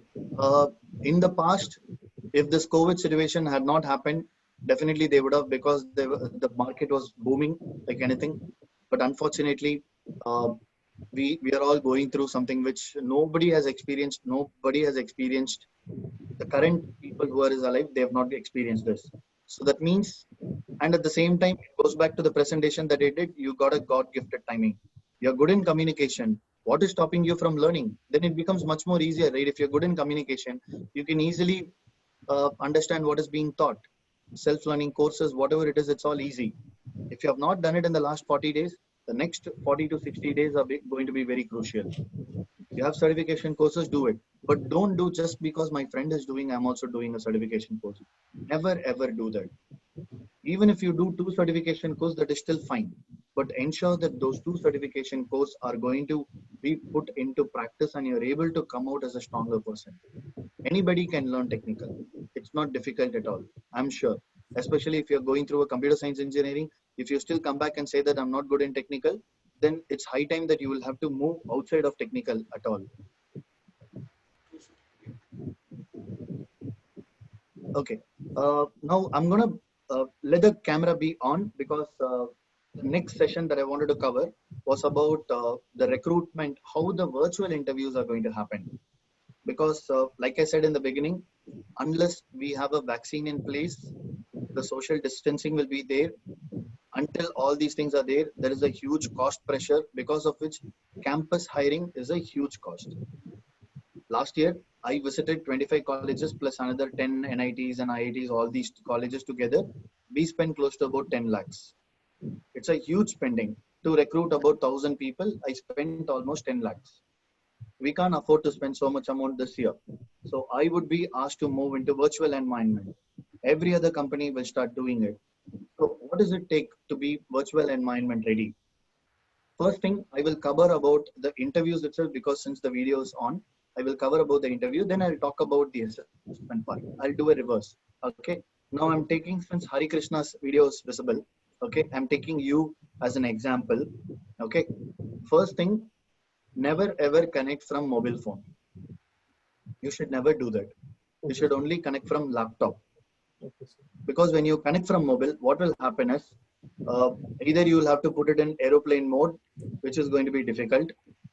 In the past, if this COVID situation had not happened, definitely they would have, because the market was booming like anything. But unfortunately, uh, we are all going through something which nobody has experienced. Nobody has experienced. The current people who are alive, they have not experienced this. So that means, and at the same time, it goes back to the presentation that I did. You got a God-gifted timing. You're good in communication. What is stopping you from learning? Then it becomes much more easier, right? If you're good in communication, you can easily understand what is being taught. Self-learning courses, whatever it is, it's all easy. If you have not done it in the last 40 days, the next 40 to 60 days are going to be very crucial. You have certification courses, do it. But don't do just because my friend is doing, I'm also doing a certification course. Never ever do that. Even if you do 2 certification course, that is still fine. But ensure that those 2 certification course are going to be put into practice and you're able to come out as a stronger person. Anybody can learn technical. It's not difficult at all. I'm sure. Especially if you're going through a computer science engineering, if you still come back and say that I'm not good in technical, then it's high time that you will have to move outside of technical at all. Okay. Now I'm gonna let the camera be on because the next session that I wanted to cover was about the recruitment, how the virtual interviews are going to happen. Because like I said in the beginning, unless we have a vaccine in place, the social distancing will be there. Until all these things are there, there is a huge cost pressure, because of which campus hiring is a huge cost. Last year, I visited 25 colleges plus another 10 NITs and IITs, all these colleges together. We spent close to about 10 lakhs. It's a huge spending. To recruit about 1,000 people, I spent almost 10 lakhs. We can't afford to spend so much amount this year. So I would be asked to move into virtual environment. Every other company will start doing it. So what does it take to be virtual environment ready? First thing, I will cover about the interviews itself, because since the video is on, I will cover about the interview. Then I'll talk about the assessment part. I'll do a reverse. Okay. Now I'm taking, since Hari Krishna's video is visible. Okay. I'm taking you as an example. Okay. First thing, never ever connect from mobile phone. You should never do that. You should only connect from laptop.
Okay, sir.
Because when you connect from mobile, what will happen is either you will have to put it in aeroplane mode, which is going to be difficult,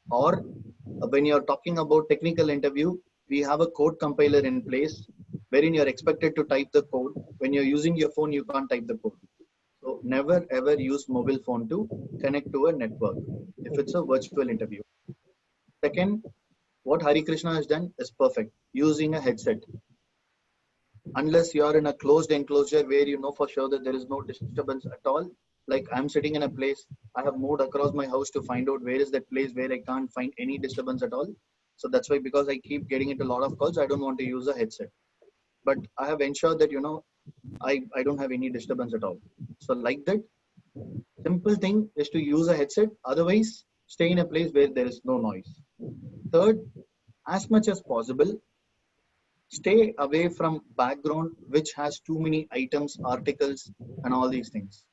or when you're talking about technical interview, we have a code compiler in place wherein you're expected to type the code. When you're using your phone, you can't type the code. So never ever use mobile phone to connect to a network if it's a virtual interview. Second, what Hari Krishna has done is perfect, using a headset. Unless you are in a closed enclosure where you know for sure that there is no disturbance at all. Like I'm sitting in a place, I have moved across my house to find out where is that place where I can't find any disturbance at all. So that's why, because I keep getting into a lot of calls, I don't want to use a headset. But I have ensured that, I don't have any disturbance at all. So like that, simple thing is to use a headset. Otherwise, stay in a place where there is no noise. Third, as much as possible, stay away from background which has too many items, articles, and all these things.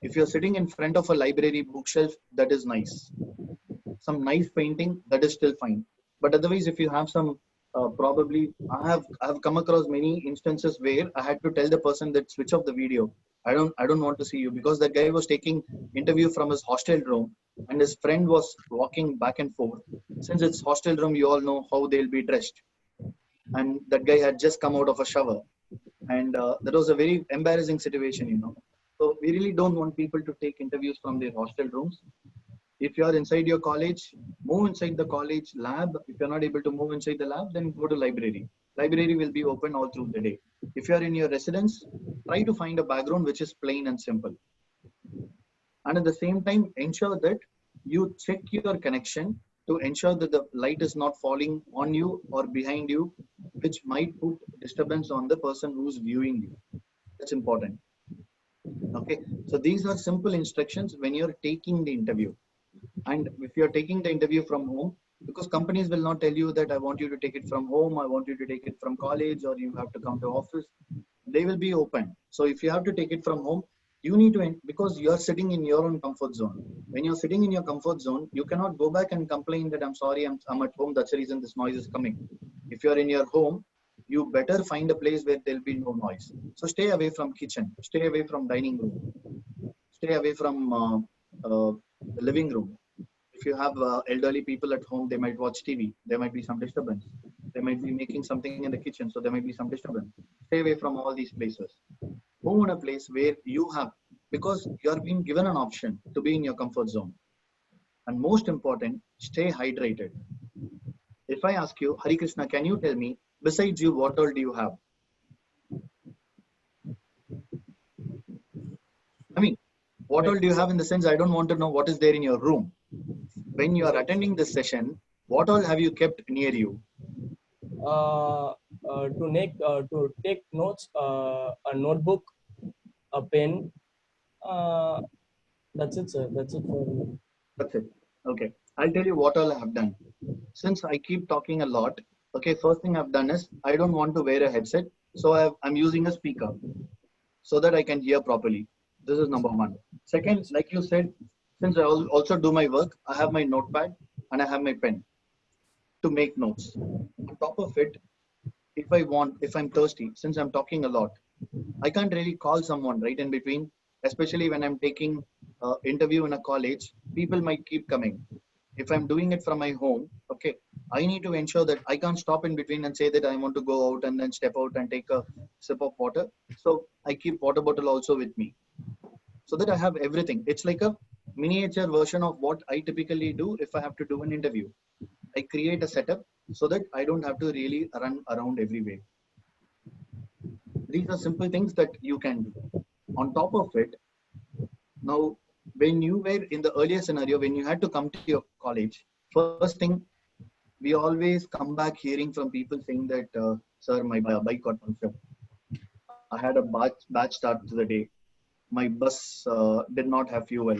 If you're sitting in front of a library bookshelf, that is nice. Some nice painting, that is still fine. But otherwise, if you have some, probably, I have come across many instances where I had to tell the person that switch off the video. I don't want to see you, because that guy was taking interview from his hostel room and his friend was walking back and forth. Since it's hostel room, you all know how they'll be dressed. And that guy had just come out of a shower, and that was a very embarrassing situation. So we really don't want people to take interviews from their hostel rooms. If you are inside your college, move inside the college lab. If you're not able to move inside the lab, then go to library will be open all through the day. If you are in your residence, try to find a background which is plain and simple. And at the same time, ensure that you check your connection to ensure that the light is not falling on you or behind you, which might put disturbance on the person who's viewing you. That's important. Okay, so these are simple instructions when you're taking the interview. And if you're taking the interview from home, because companies will not tell you that I want you to take it from home, I want you to take it from college, or you have to come to office. They will be open. So if you have to take it from home, you need to, because you're sitting in your own comfort zone. When you're sitting in your comfort zone, you cannot go back and complain that I'm sorry, I'm at home. That's the reason this noise is coming. If you're in your home, you better find a place where there'll be no noise. So stay away from kitchen, stay away from dining room, stay away from the living room. If you have elderly people at home, they might watch TV. There might be some disturbance. They might be making something in the kitchen, so there might be some disturbance. Stay away from all these places. Move in a place where you have, because you are being given an option to be in your comfort zone. And most important, stay hydrated. If I ask you, Hari Krishna, can you tell me, besides you, what all do you have? I mean, what all do you have in the sense, I don't want to know what is there in your room. When you are attending this session, what all have you kept near you?
To take notes, a notebook, a pen. Uh, that's it, sir. That's it for me.
That's it. Okay. I'll tell you what all I have done. Since I keep talking a lot, okay, first thing I've done is I don't want to wear a headset. So I'm using a speaker so that I can hear properly. This is number one. Second, like you said, since I also do my work, I have my notepad and I have my pen to make notes. On top of it, if I'm thirsty, since I'm talking a lot, I can't really call someone right in between, especially when I'm taking interview in a college. People might keep coming. If I'm doing it from my home, okay, I need to ensure that I can't stop in between and say that I want to go out and then step out and take a sip of water. So I keep water bottle also with me so that I have everything. It's like a miniature version of what I typically do if I have to do an interview. I create a setup so that I don't have to really run around everywhere. These are simple things that you can do. On top of it, now, when you were in the earlier scenario, when you had to come to your college, first thing, we always come back hearing from people saying that, sir, my bike got punctured. I had a bad start to the day. My bus did not have fuel.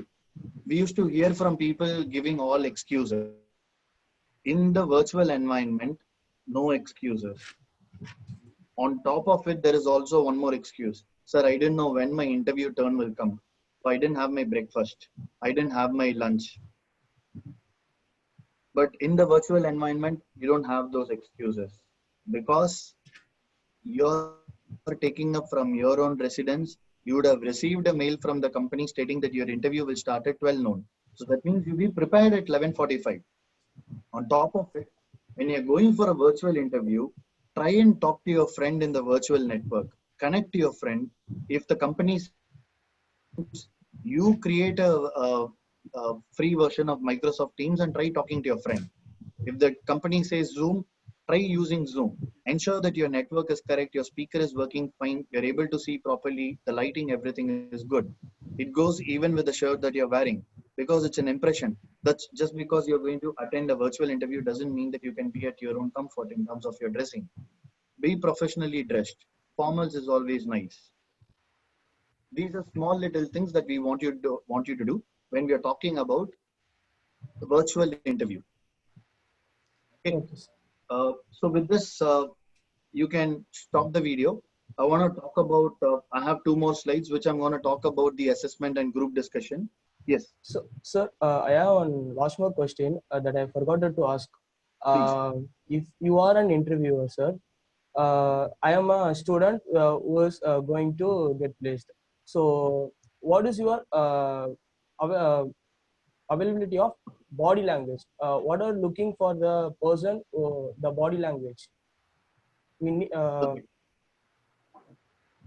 We used to hear from people giving all excuses. In the virtual environment, no excuses. On top of it, there is also one more excuse. Sir, I didn't know when my interview turn will come. So I didn't have my breakfast. I didn't have my lunch. But in the virtual environment, you don't have those excuses because you're taking up from your own residence. You would have received a mail from the company stating that your interview will start at 12 noon. So that means you be prepared at 11:45. On top of it, when you're going for a virtual interview, try and talk to your friend in the virtual network. Connect to your friend. If the company, you create a free version of Microsoft Teams and try talking to your friend. If the company says Zoom, try using Zoom. Ensure that your network is correct, your speaker is working fine, you're able to see properly, the lighting, everything is good. It goes even with the shirt that you're wearing because it's an impression. That's just because you're going to attend a virtual interview doesn't mean that you can be at your own comfort in terms of your dressing. Be professionally dressed. Formals is always nice. These are small little things that we want you to do when we are talking about the virtual interview. Okay.
Okay, sir.
So with this, you can stop the video. I want to talk about, I have two more slides, which I'm going to talk about the assessment and group discussion. Yes,
So, sir, I have one last more question that I forgot to ask.
please.
If you are an interviewer, sir, I am a student who is going to get placed. So, what is your availability of body language? What are looking for the person, the body language?
Okay.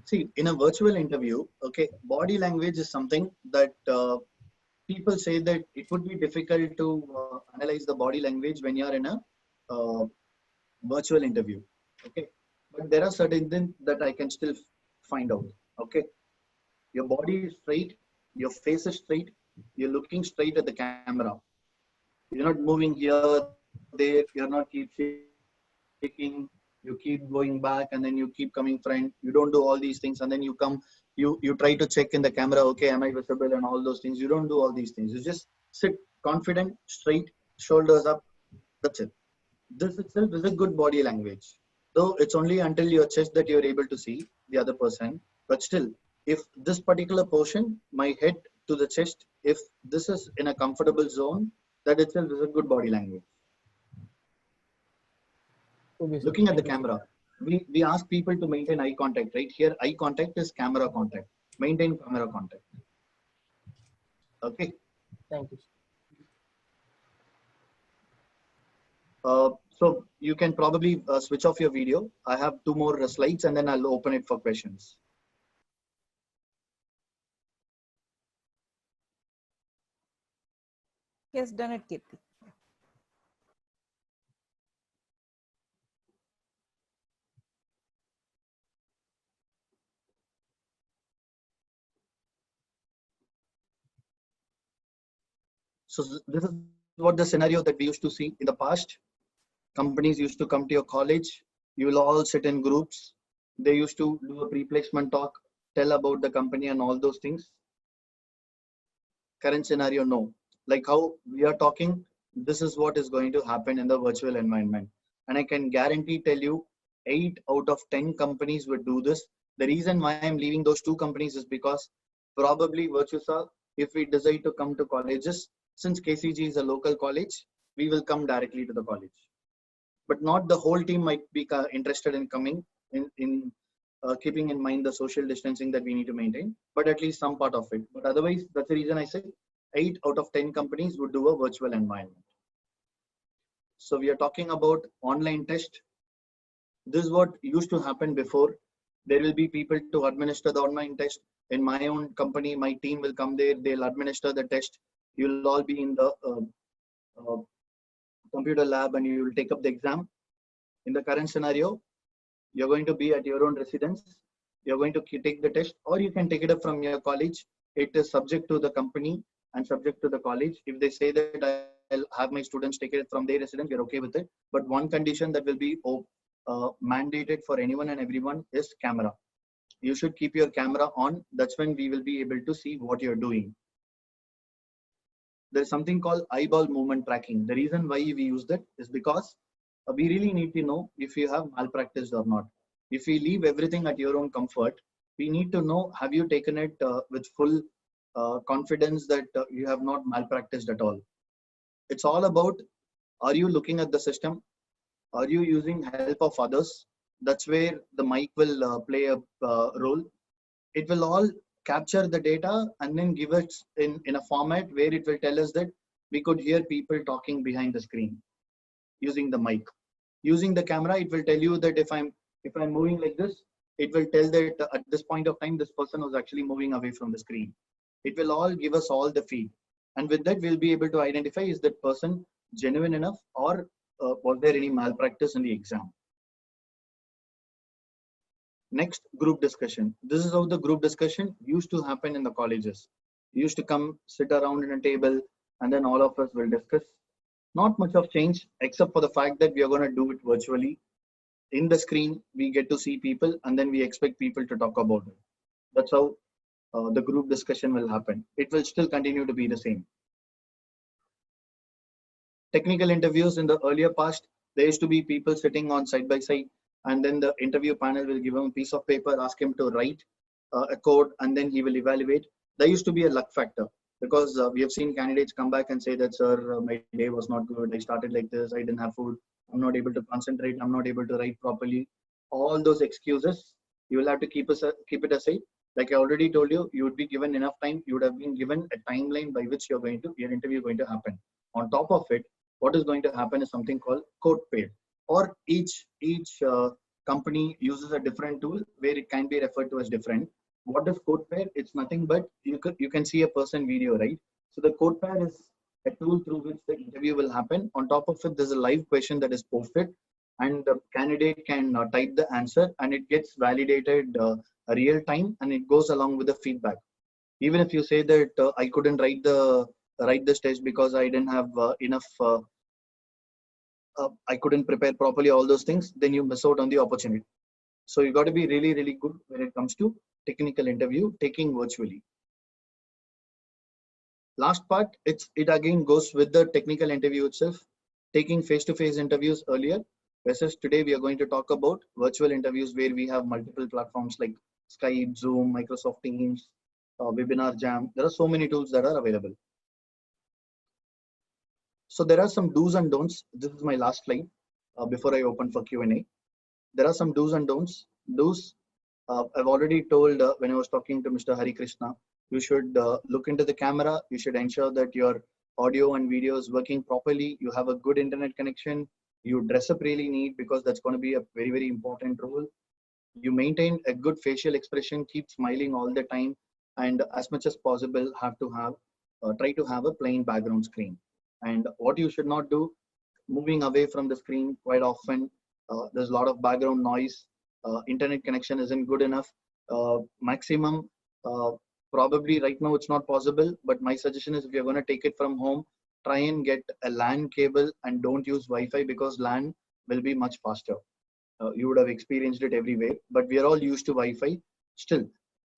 See, in a virtual interview, okay, body language is something that people say that it would be difficult to analyze the body language when you're in a uh, virtual interview. Okay. But there are certain things that I can still find out. Okay. Your body is straight, your face is straight, you're looking straight at the camera. You're not moving here, there, you're not keep shaking. You keep going back and then you keep coming front. You don't do all these things and then you come, you try to check in the camera, okay, am I visible and all those things. You don't do all these things. You just sit confident, straight, shoulders up. That's it. This itself is a good body language. Though it's only until your chest that you're able to see the other person. But still, if this particular portion, my head to the chest, if this is in a comfortable zone, that itself is a good body language.
Okay, sir.
Looking at the
Thank you, sir.
camera, we ask people to maintain eye contact, right? Here, eye contact is camera contact. Maintain camera contact. Okay.
Thank you, sir.
So you can probably switch off your video. I have 2 more slides and then I'll open it for questions.
Yes, done it, Kirti.
So this is what the scenario that we used to see in the past. Companies used to come to your college. You will all sit in groups. They used to do a pre-placement talk, tell about the company and all those things. Current scenario, no. Like how we are talking, this is what is going to happen in the virtual environment. And I can guarantee tell you 8 out of 10 companies would do this. The reason why I'm leaving those 2 companies is because probably Virtusa, if we decide to come to colleges, since KCG is a local college, we will come directly to the college. But not the whole team might be interested in coming in keeping in mind the social distancing that we need to maintain, but at least some part of it. But otherwise, that's the reason I say 8 out of 10 companies would do a virtual environment. So we are talking about online test. This is what used to happen before. There will be people to administer the online test. In my own company, my team will come there. They'll administer the test. You'll all be in the computer lab and you will take up the exam. In the current scenario, you're going to be at your own residence. You're going to take the test, or you can take it up from your college. It is subject to the company and subject to the college. If they say that I'll have my students take it from their residence, we're okay with it. But one condition that will be mandated for anyone and everyone is camera. You should keep your camera on. That's when we will be able to see what you're doing. There's something called eyeball movement tracking. The reason why we use that is because we really need to know if you have malpracticed or not. If we leave everything at your own comfort, we need to know, have you taken it with full confidence that you have not malpracticed at all. It's all about, are you looking at the system? Are you using help of others? That's where the mic will play a role. It will all capture the data and then give it in a format where it will tell us that we could hear people talking behind the screen using the mic. Using the camera, it will tell you that if I'm moving like this, it will tell that at this point of time, this person was actually moving away from the screen. It will all give us all the feed. And with that, we'll be able to identify, is that person genuine enough, or was there any malpractice in the exam? Next, group discussion. This is how the group discussion used to happen in the colleges. We used to come, sit around in a table, and then all of us will discuss. Not much of change, except for the fact that we are going to do it virtually. In the screen, we get to see people, and then we expect people to talk about it. That's how the group discussion will happen. It will still continue to be the same. Technical interviews in the earlier past, there used to be people sitting on side by side, and then the interview panel will give him a piece of paper, ask him to write a code, and then he will evaluate. There used to be a luck factor, because we have seen candidates come back and say that, sir, my day was not good. I started like this. I didn't have food. I'm not able to concentrate. I'm not able to write properly. All those excuses, you will have to keep it aside. Like I already told you, you would be given enough time. You would have been given a timeline by which your interview is going to happen. On top of it, what is going to happen is something called code pair, or each company uses a different tool where it can be referred to as different. What is code pair? It's nothing but you can see a person video, right? So the code pair is a tool through which the interview will happen. On top of it, there's a live question that is posted, and the candidate can type the answer, and it gets validated real time, and it goes along with the feedback. Even if you say that I couldn't write this test because I didn't have enough I couldn't prepare properly, all those things, then you miss out on the opportunity. So you got to be really, really good when it comes to technical interview, taking virtually. Last part, it again goes with the technical interview itself, taking face-to-face interviews earlier, versus today we are going to talk about virtual interviews where we have multiple platforms like Skype, Zoom, Microsoft Teams, Webinar Jam. There are so many tools that are available. So there are some do's and don'ts. This is my last slide before I open for Q&A. There are some do's and don'ts. Do's, I've already told when I was talking to Mr. Hari Krishna, you should look into the camera. You should ensure that your audio and video is working properly. You have a good internet connection. You dress up really neat because that's going to be a very, very important role. You maintain a good facial expression, keep smiling all the time, and as much as possible, try to have a plain background screen. And what you should not do, moving away from the screen quite often. There's a lot of background noise. Internet connection isn't good enough. Maximum, probably right now it's not possible, but my suggestion is if you're going to take it from home, try and get a LAN cable and don't use Wi-Fi, because LAN will be much faster. You would have experienced it everywhere, but we are all used to Wi-Fi. Still,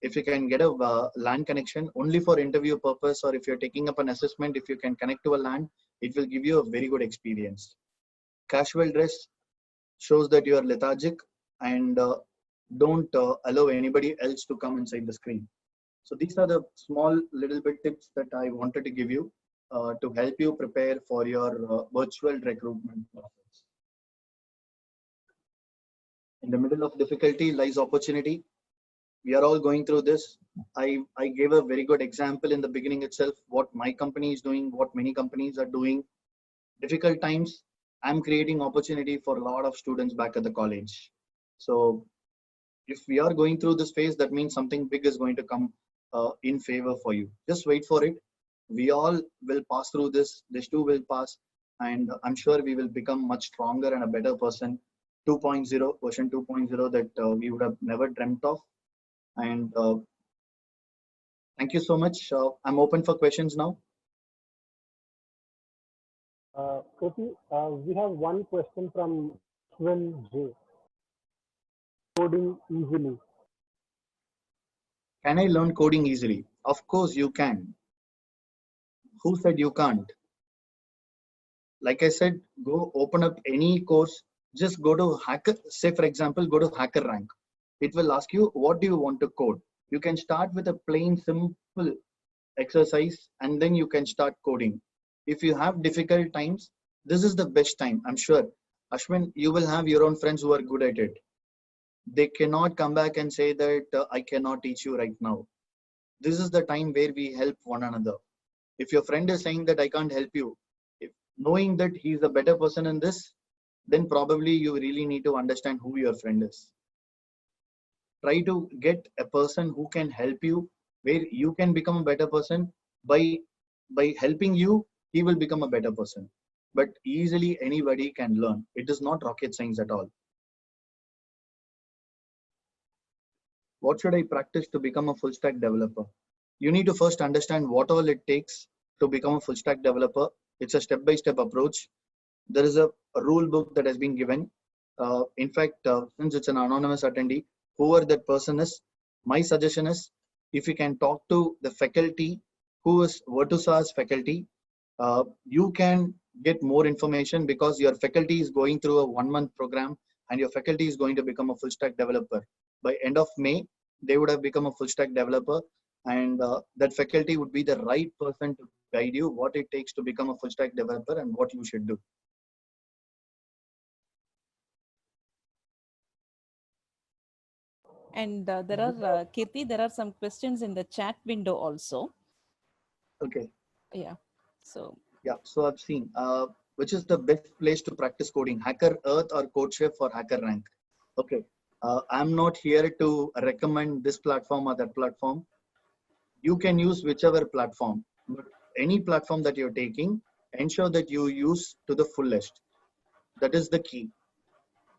if you can get a LAN connection only for interview purpose, or if you're taking up an assessment, if you can connect to a LAN, it will give you a very good experience. Casual dress shows that you are lethargic, and don't allow anybody else to come inside the screen. So these are the small little bit tips that I wanted to give you to help you prepare for your virtual recruitment process. In the middle of difficulty lies opportunity. We are all going through this. I gave a very good example in the beginning itself, what my company is doing, what many companies are doing. Difficult times, I'm creating opportunity for a lot of students back at the college. So if we are going through this phase, that means something big is going to come in favor for you. Just wait for it. We all will pass through this. This too will pass. And I'm sure we will become much stronger and a better person. 2.0, version 2.0 that we would have never dreamt of. And thank you so much. I'm open for questions now.
Kopi, we have one question from Sven J. Coding easily.
Can I learn coding easily? Of course you can. Who said you can't? Like I said, go open up any course. Just go to Hacker. Say for example, go to HackerRank. It will ask you, what do you want to code? You can start with a plain simple exercise and then you can start coding. If you have difficult times, this is the best time. I'm sure, Ashwin, you will have your own friends who are good at it. They cannot come back and say that I cannot teach you right now. This is the time where we help one another. If your friend is saying that I can't help you, knowing that he's a better person in this, then probably you really need to understand who your friend is. Try to get a person who can help you, where you can become a better person. By helping you, he will become a better person. But easily anybody can learn. It is not rocket science at all. What should I practice to become a full stack developer? You need to first understand what all it takes to become a full stack developer. It's a step-by-step approach. There is a rule book that has been given. In fact, since it's an anonymous attendee, whoever that person is, my suggestion is, if you can talk to the faculty who is Virtusa's faculty, you can get more information, because your faculty is going through a 1-month program and your faculty is going to become a full stack developer. By end of May, they would have become a full stack developer, and that faculty would be the right person to guide you what it takes to become a full stack developer and what you should do.
And there are, Kirti, there are some questions in the chat window also.
Okay.
Yeah. So.
Yeah. So I've seen which is the best place to practice coding, Hacker Earth or CodeChef or HackerRank. Okay. I'm not here to recommend this platform or that platform. You can use whichever platform, but any platform that you're taking, ensure that you use to the fullest. That is the key.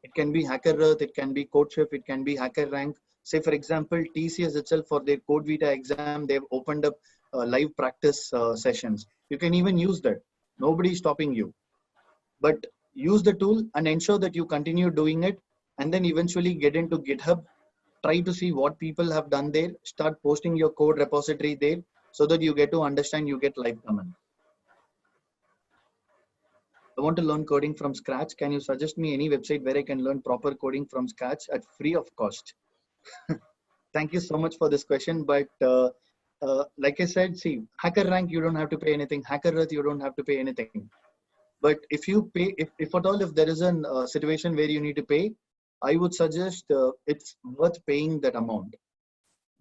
It can be Hacker Earth, it can be CodeChef, it can be HackerRank. Say for example, TCS itself, for their CodeVita exam, they've opened up live practice sessions. You can even use that. Nobody is stopping you. But use the tool and ensure that you continue doing it, and then eventually get into GitHub, try to see what people have done there, start posting your code repository there, so that you get to understand, you get live command. I want to learn coding from scratch. Can you suggest me any website where I can learn proper coding from scratch at free of cost? Thank you so much for this question. But like I said, see, HackerRank, you don't have to pay anything. HackerEarth, you don't have to pay anything. But if you pay, if at all, if there is a situation where you need to pay, I would suggest it's worth paying that amount.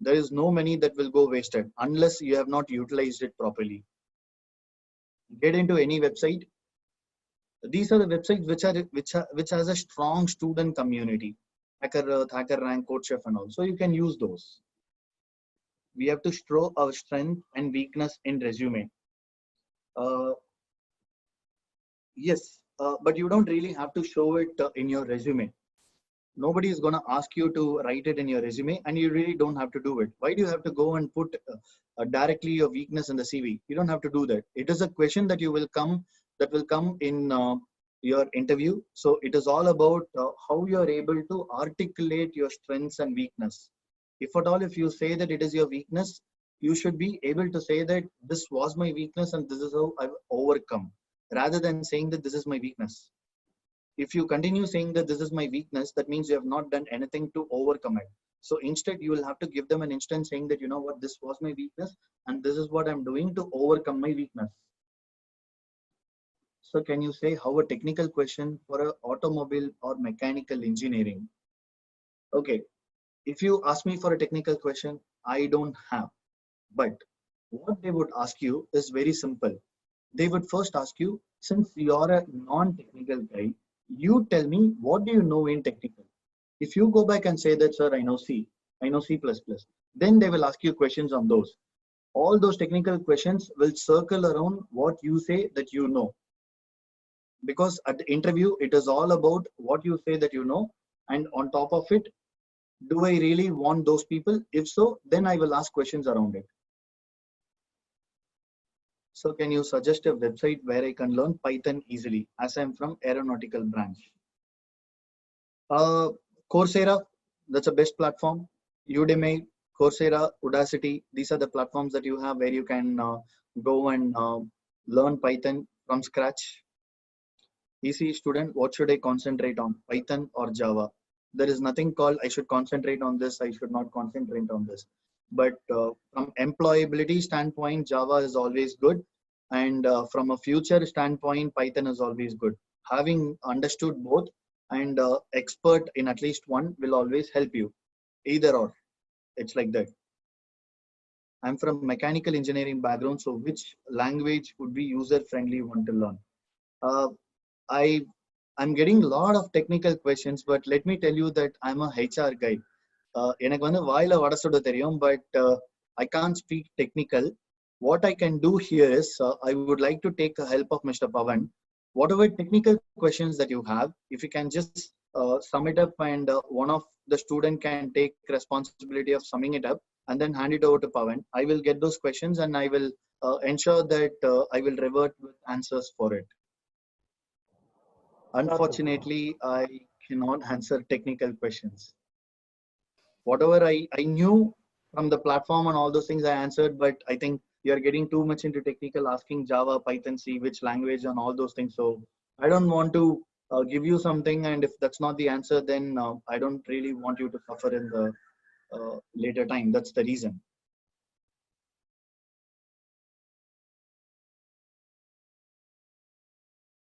There is no money that will go wasted unless you have not utilized it properly. Get into any website. These are the websites which has a strong student community. HackerEarth, HackerRank, CodeChef, and all. So you can use those. We have to show our strength and weakness in resume. Yes, but you don't really have to show it in your resume. Nobody is going to ask you to write it in your resume, and you really don't have to do it. Why do you have to go and put directly your weakness in the CV? You don't have to do that. It is a question that will come in your interview. So it is all about how you are able to articulate your strengths and weakness. If at all, if you say that it is your weakness, you should be able to say that this was my weakness and this is how I've overcome, rather than saying that this is my weakness. If you continue saying that this is my weakness, that means you have not done anything to overcome it. So instead, you will have to give them an instance saying that, you know what, this was my weakness and this is what I'm doing to overcome my weakness. So can you say how a technical question for an automobile or mechanical engineering? Okay, if you ask me for a technical question, I don't have. But what they would ask you is very simple. They would first ask you, since you're a non-technical guy, you tell me, what do you know in technical? If you go back and say that, sir, I know C, I know C++, then they will ask you questions on those. All those technical questions will circle around what you say that you know. Because at the interview, it is all about what you say that you know. And on top of it, do I really want those people? If so, then I will ask questions around it. So can you suggest a website where I can learn Python easily, as I'm from aeronautical branch? Coursera, that's a best platform. Udemy, Coursera, Udacity, these are the platforms that you have where you can go and learn Python from scratch. EC student, what should I concentrate on, Python or Java? There is nothing called I should concentrate on this, I should not concentrate on this. But from employability standpoint, Java is always good. And from a future standpoint, Python is always good. Having understood both and expert in at least one will always help you. Either or, it's like that. I'm from mechanical engineering background, so which language would be user-friendly one to learn? I'm getting a lot of technical questions, but let me tell you that I'm a HR guy. எனக்கு வந்து வாயில வடை சுட தெரியும், but I can't speak technical. What I can do here is I would like to take the help of Mr. Pavan. Whatever technical questions that you have, if you can just sum it up, and one of the student can take responsibility of summing it up and then hand it over to Pavan. I will get those questions and I will ensure that I will revert with answers for it. Unfortunately, I cannot answer technical questions. Whatever I knew from the platform and all those things I answered, but I think you're getting too much into technical, asking Java, Python, C, which language and all those things. So I don't want to give you something, and if that's not the answer, then I don't really want you to suffer in the later time. That's the reason.